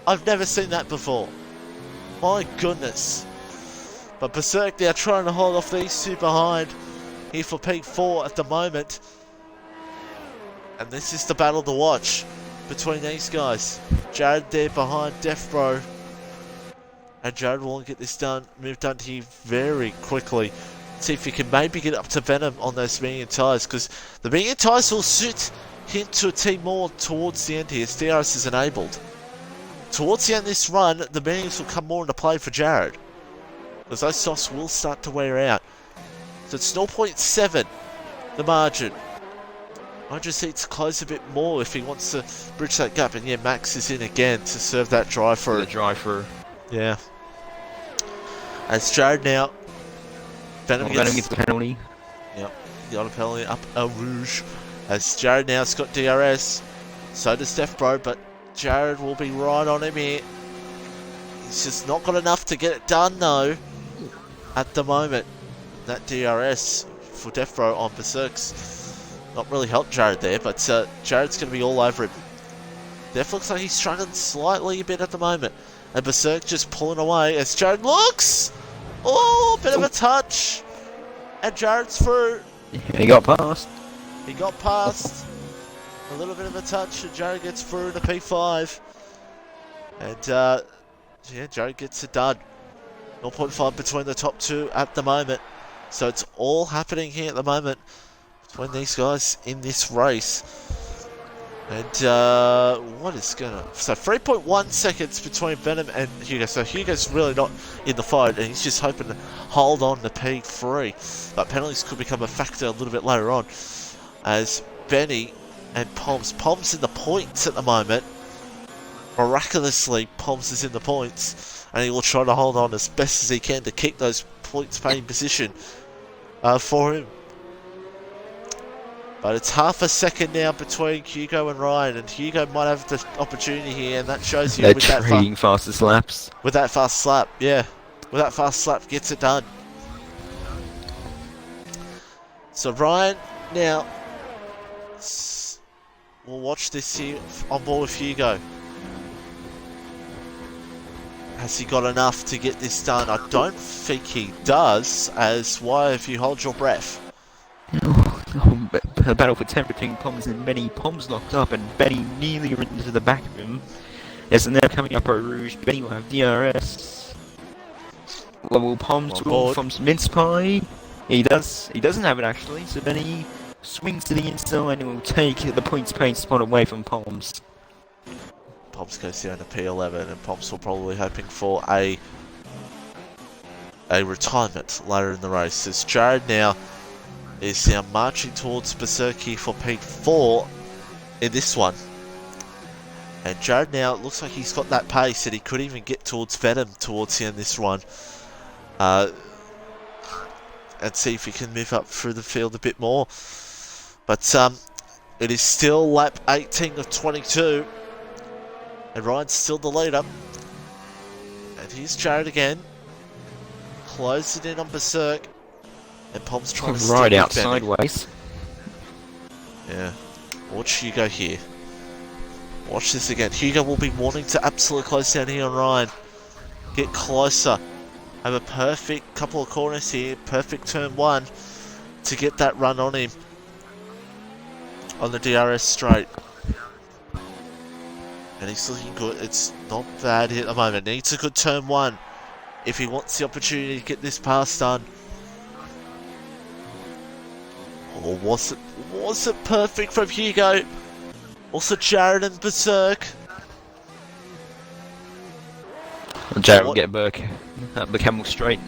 I've never seen that before. My goodness. But Berserk now trying to hold off these 2 behind here for P4 at the moment. And this is the battle to watch between these guys. Jared there behind Death Bro. And Jared will get this moved done here very quickly. See if he can maybe get up to Venom on those medium tyres, because the medium tyres will suit him to a team more towards the end here as DRS is enabled. Towards the end of this run, the mediums will come more into play for Jared, because those softs will start to wear out. So it's 0.7, the margin. I just need to close a bit more if he wants to bridge that gap. And yeah, Max is in again to serve that drive-through. The drive-through. Yeah. As Jared now. Venom gets the penalty. Yep. Got a penalty up a rouge. As Jared now's got DRS. So does Death Bro, but Jared will be right on him here. He's just not got enough to get it done though. At the moment. That DRS for Death Bro on Berserk's not really helped Jared there, but Jared's going to be all over him. Def looks like he's struggling slightly a bit at the moment. And Berserk just pulling away as Jared looks! Oh, bit of a touch! And Jared's through. He got past. He got past. A little bit of a touch and Jared gets through to P5. And yeah, Jared gets it done. 0.5 between the top 2 at the moment. So it's all happening here at the moment between these guys in this race. And what is going on? So 3.1 seconds between Venom and Hugo. So Hugo's really not in the fight, and he's just hoping to hold on to P3. But penalties could become a factor a little bit later on, as Benny and Pom's in the points at the moment. Miraculously, Poms is in the points, and he will try to hold on as best as he can to keep those points paying position for him. But it's half a second now between Hugo and Ryan, and Hugo might have the opportunity here, and that shows you They're with that trading fastest laps. with that fast slap, yeah. With that fast slap, gets it done. So Ryan, now, we'll watch this here on board with Hugo. Has he got enough to get this done? I don't think he does, as why if you hold your breath? A battle for temper between Poms and Benny. Poms locked up and Benny nearly ridden to the back of him. Yes, and they're coming up Eau Rouge. Benny will have DRS. Will Poms will from some mince pie? He doesn't have it actually, so Benny swings to the inside and will take the points paid spot away from Poms. Poms goes down to P11, and Poms will probably hoping for a retirement later in the race. As Jared now is now marching towards Berserky for P4 in this one. And Jared now, it looks like he's got that pace that he could even get towards Venom towards the end of this one. And see if he can move up through the field a bit more. But it is still lap 18 of 22. And Ryan's still the leader. And here's Jared again. Close it in on Berserk. And Pom's trying to right out Benny. sideways. Yeah. Watch Hugo here. Watch this again. Hugo will be wanting to absolutely close down here on Ryan. Get closer. Have a perfect couple of corners here. Perfect turn one to get that run on him. On the DRS straight. And he's looking good. It's not bad here at the moment. Needs a good turn one if he wants the opportunity to get this pass done. Or was it perfect from Hugo? Also Jared and Berserk. Jared will get Burke up the camel straight.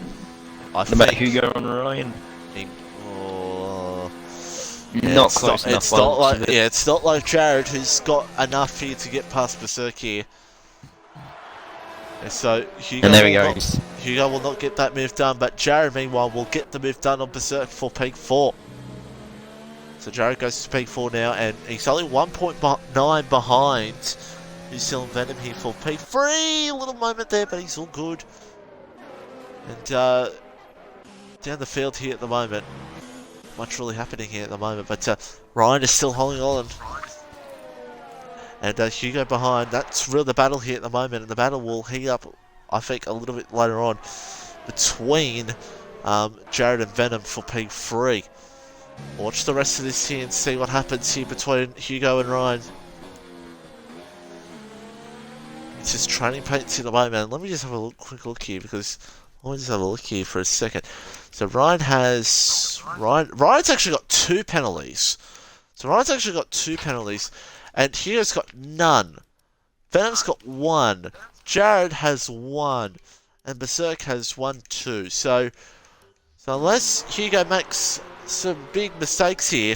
I The about think Hugo on Ryan. Yeah, Not close enough. It's not like Jared who's got enough here to get past Berserk here. And so Hugo, and there he goes. Hugo will not get that move done, but Jared meanwhile will get the move done on Berserk for peak 4. So Jared goes to peak 4 now, and he's only 1.9 behind New Zealand Venom here for peak 3. A little moment there, but he's all good. And down the field here at the moment. Much really happening here at the moment, but Ryan is still holding on. And Hugo behind. That's really the battle here at the moment, and the battle will heat up, I think, a little bit later on between Jared and Venom for P3. Watch the rest of this here and see what happens here between Hugo and Ryan. It's just training paints at the moment. Let me just have a quick look here, because I want to just have a look here for a second. So Ryan's actually got 2 penalties. And Hugo's got none. Venom's got 1. Jared has 1. And Berserk has 1 too. So unless Hugo makes some big mistakes here,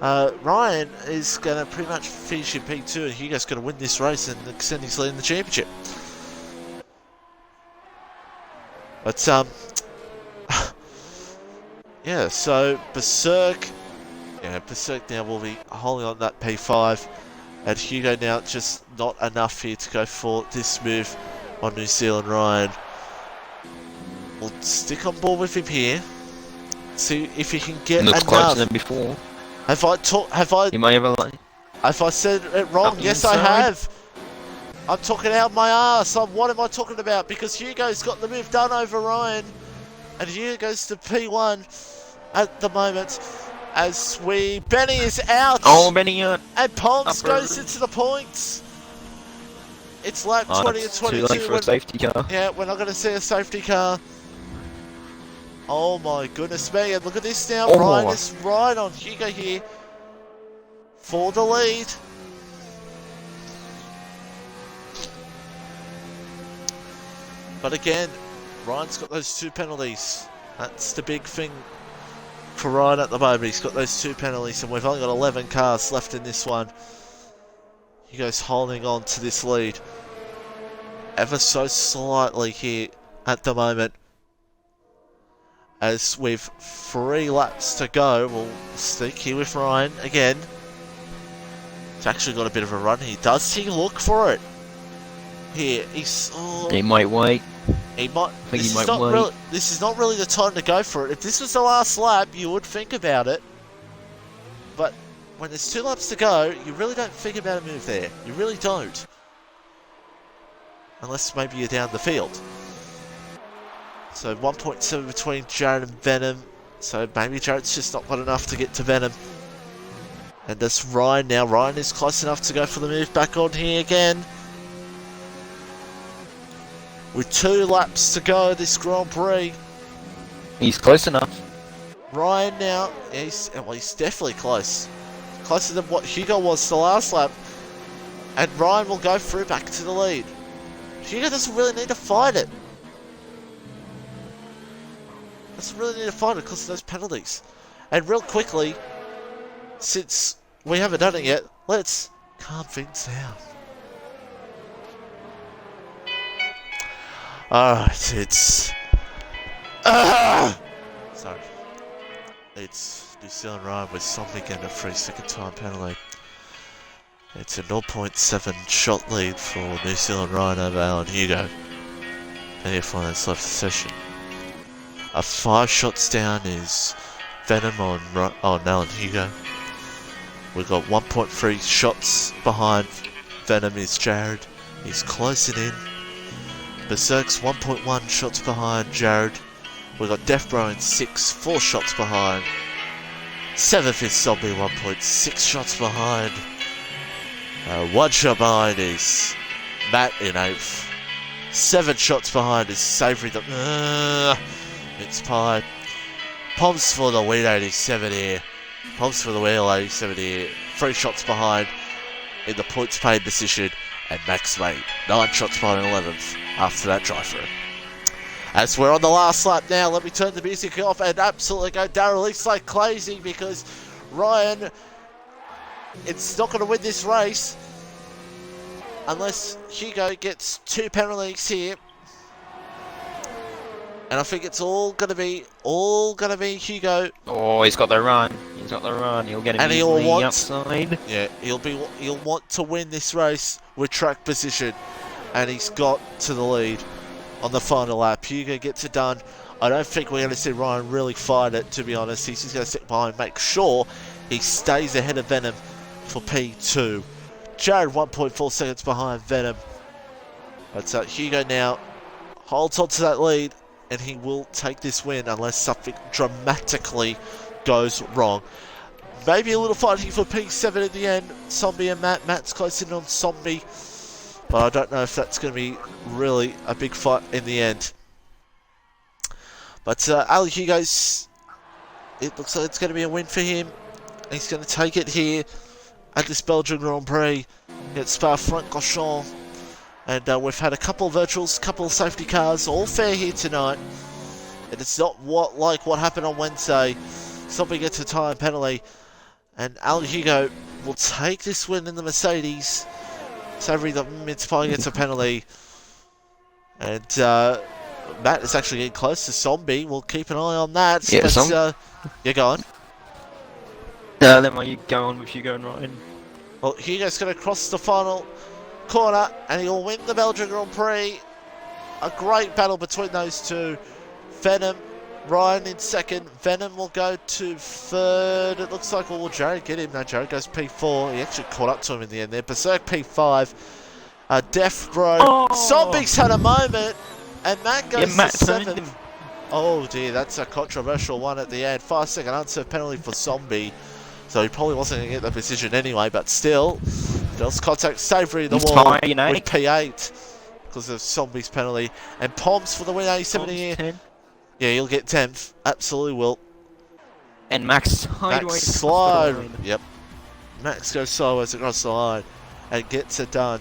Ryan is going to pretty much finish in P2, and Hugo's going to win this race and extend his lead in the championship. But yeah, so Berserk now will be holding on that P5, and Hugo now just not enough here to go for this move on New Zealand Ryan. We'll stick on board with him here, see if he can get Looks enough. closer than before. Have I said it wrong? Yes, I have. I'm talking out my ass. What am I talking about? Because Hugo's got the move done over Ryan, and Hugo goes to P1 at the moment as Benny is out. Oh, Benny out. And Ponks goes into the points. It's lap 20 and 22. Too late for a safety car. Yeah, we're not going to see a safety car. Oh my goodness me, and look at this now. Ryan is right on Hugo here for the lead. But again, Ryan's got those 2 penalties. That's the big thing for Ryan at the moment. He's got those 2 penalties, and we've only got 11 cars left in this one. Hugo's holding on to this lead ever so slightly here at the moment. As with 3 laps to go, we'll stick here with Ryan again. He's actually got a bit of a run here. Does he look for it? Here, He might wait. He might. Think he might Really, wait. this is not really the time to go for it. If this was the last lap, you would think about it. But when there's 2 laps to go, you really don't think about a move there. You really don't. Unless maybe you're down the field. So 1.7 between Jared and Venom. So maybe Jared's just not got enough to get to Venom. And that's Ryan now. Ryan is close enough to go for the move back on here again. With 2 laps to go this Grand Prix. He's close enough. Ryan now, he's definitely close. Closer than what Hugo was the last lap. And Ryan will go through back to the lead. Hugo doesn't really need to fight it. Doesn't really need to fight it because of those penalties. And real quickly, since we haven't done it yet, let's calm things down. Alright, it's... Sorry. It's New Zealand Ryan with something getting a 3-second time penalty. It's a 0.7 shot lead for New Zealand Ryan over Alan Hugo. And if one that's left the session. 5 shots down is Venom on Alan Hugo. We've got 1.3 shots behind Venom is Jared. He's closing in. Berserk's 1.1 shots behind Jared. We've got Death Bro in 6, 4 shots behind. 7th is Zombie, 1.6 shots behind. 1 shot behind is Matt in 8th. 7 shots behind is Savory. It's Pie. Poms for the win 87 here. Poms for the wheel 87 here. 3 shots behind in the points paid position. And Max Mate 9 shots behind 11th after that drive-through. As we're on the last lap now, let me turn the music off and absolutely go down release like crazy because Ryan, it's not going to win this race unless Hugo gets 2 penalties here. And I think it's all going to be Hugo. Oh, he's got the run. He's got the run. He'll get him easily outside. Yeah, he'll want to win this race with track position, and he's got to the lead on the final lap. Hugo gets it done. I don't think we're going to see Ryan really fight it, to be honest. He's just going to sit behind, make sure he stays ahead of Venom for P2. Jared 1.4 seconds behind Venom. But Hugo now holds on to that lead, and he will take this win unless something dramatically goes wrong. Maybe a little fighting for P7 at the end. Zombie and Matt. Matt's close in on Zombie. But I don't know if that's going to be really a big fight in the end. But Ali Hugo's, it looks like it's going to be a win for him. He's going to take it here at this Belgian Grand Prix at Spa-Francorchamps. And we've had a couple of virtuals, couple of safety cars, all fair here tonight. And it's not like what happened on Wednesday. Zombie gets a time penalty. And Ali Hugo will take this win in the Mercedes. Savory the Mince Pie gets a penalty. And Matt is actually getting close to Zombie. We'll keep an eye on that. Yeah, but, yeah, go on. No, then why you go on with Hugo and Ryan? Well, Hugo's going to cross the final corner and he'll win the Belgian Grand Prix. A great battle between those two. Venom, Ryan in second. Venom will go to third. It looks like, well, will Jared get him? No, Jared goes P4. He actually caught up to him in the end there. Berserk P5. Death Bro. Oh. Zombie's had a moment. And Matt goes Yeah, Matt to seventh. Oh dear, that's a controversial one at the end. 5-second unserved penalty for Zombie. So he probably wasn't going to get the position anyway, but still. Does contact Savory in the wall with P8 because of Zombie's penalty. And Poms for the win, 87 here. 10. Yeah, he'll get 10th. Absolutely will. And Max sideways. Max slide. Yep. Max goes sideways across the line and gets it done.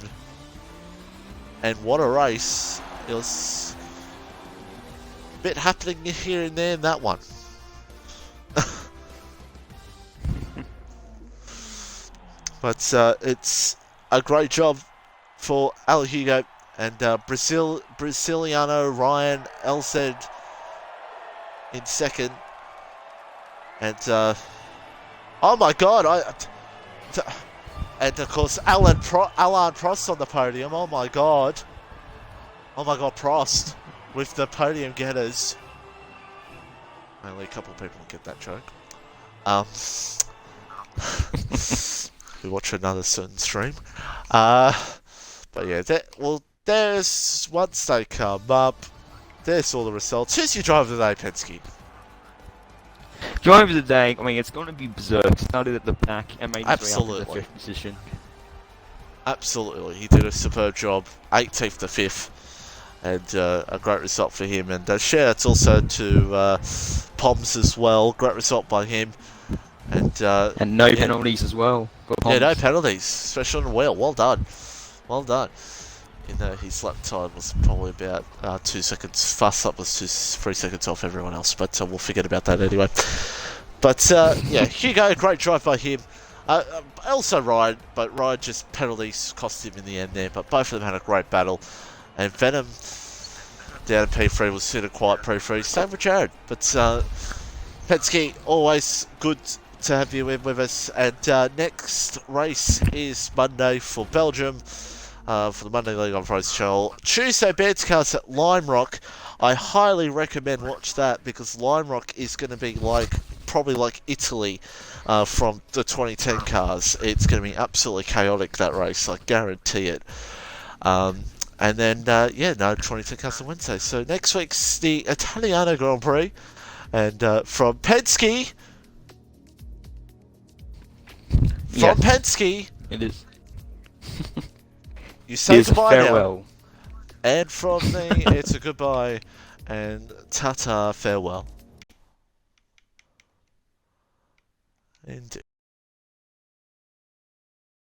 And what a race. It was bit happening here and there in that one. But it's a great job for Al Hugo and Brasiliano Ryan LZ in second. And oh my God! And of course Alan Prost on the podium. Oh my God! Prost with the podium getters. Only a couple of people get that joke. We watch another certain stream. But yeah, there's once they come up, there's all the results. Who's your driver today, Penske? Driver of the day, I mean, it's going to be Berserk. Started at the back and made his way up to the 5th position. Absolutely, he did a superb job. 18th to 5th. And a great result for him. And shout outs also to Poms as well. Great result by him. And no penalties as well. Yeah, no penalties, especially on the wheel. Well done. Well done. You know, his lap time was probably about 2 seconds. Fast up was 3 seconds off everyone else, but we'll forget about that anyway. But yeah, Hugo, great drive by him. Also Ryan, but Ryan just penalties cost him in the end there. But both of them had a great battle. And Venom down at P3 was sort of quiet P3. Same with Jared. But Penske, always good to have you in with us. And next race is Monday for Belgium. For the Monday League on Race Channel. Tuesday, Bands Cars at Lime Rock. I highly recommend watch that because Lime Rock is going to be probably like Italy from the 2010 cars. It's going to be absolutely chaotic, that race. I guarantee it. And then, 2010 cars on Wednesday. So next week's the Italiano Grand Prix. And from Penske... Penske... It is. You say goodbye farewell. Now. And from me, it's a goodbye. And ta-ta, farewell. Indeed.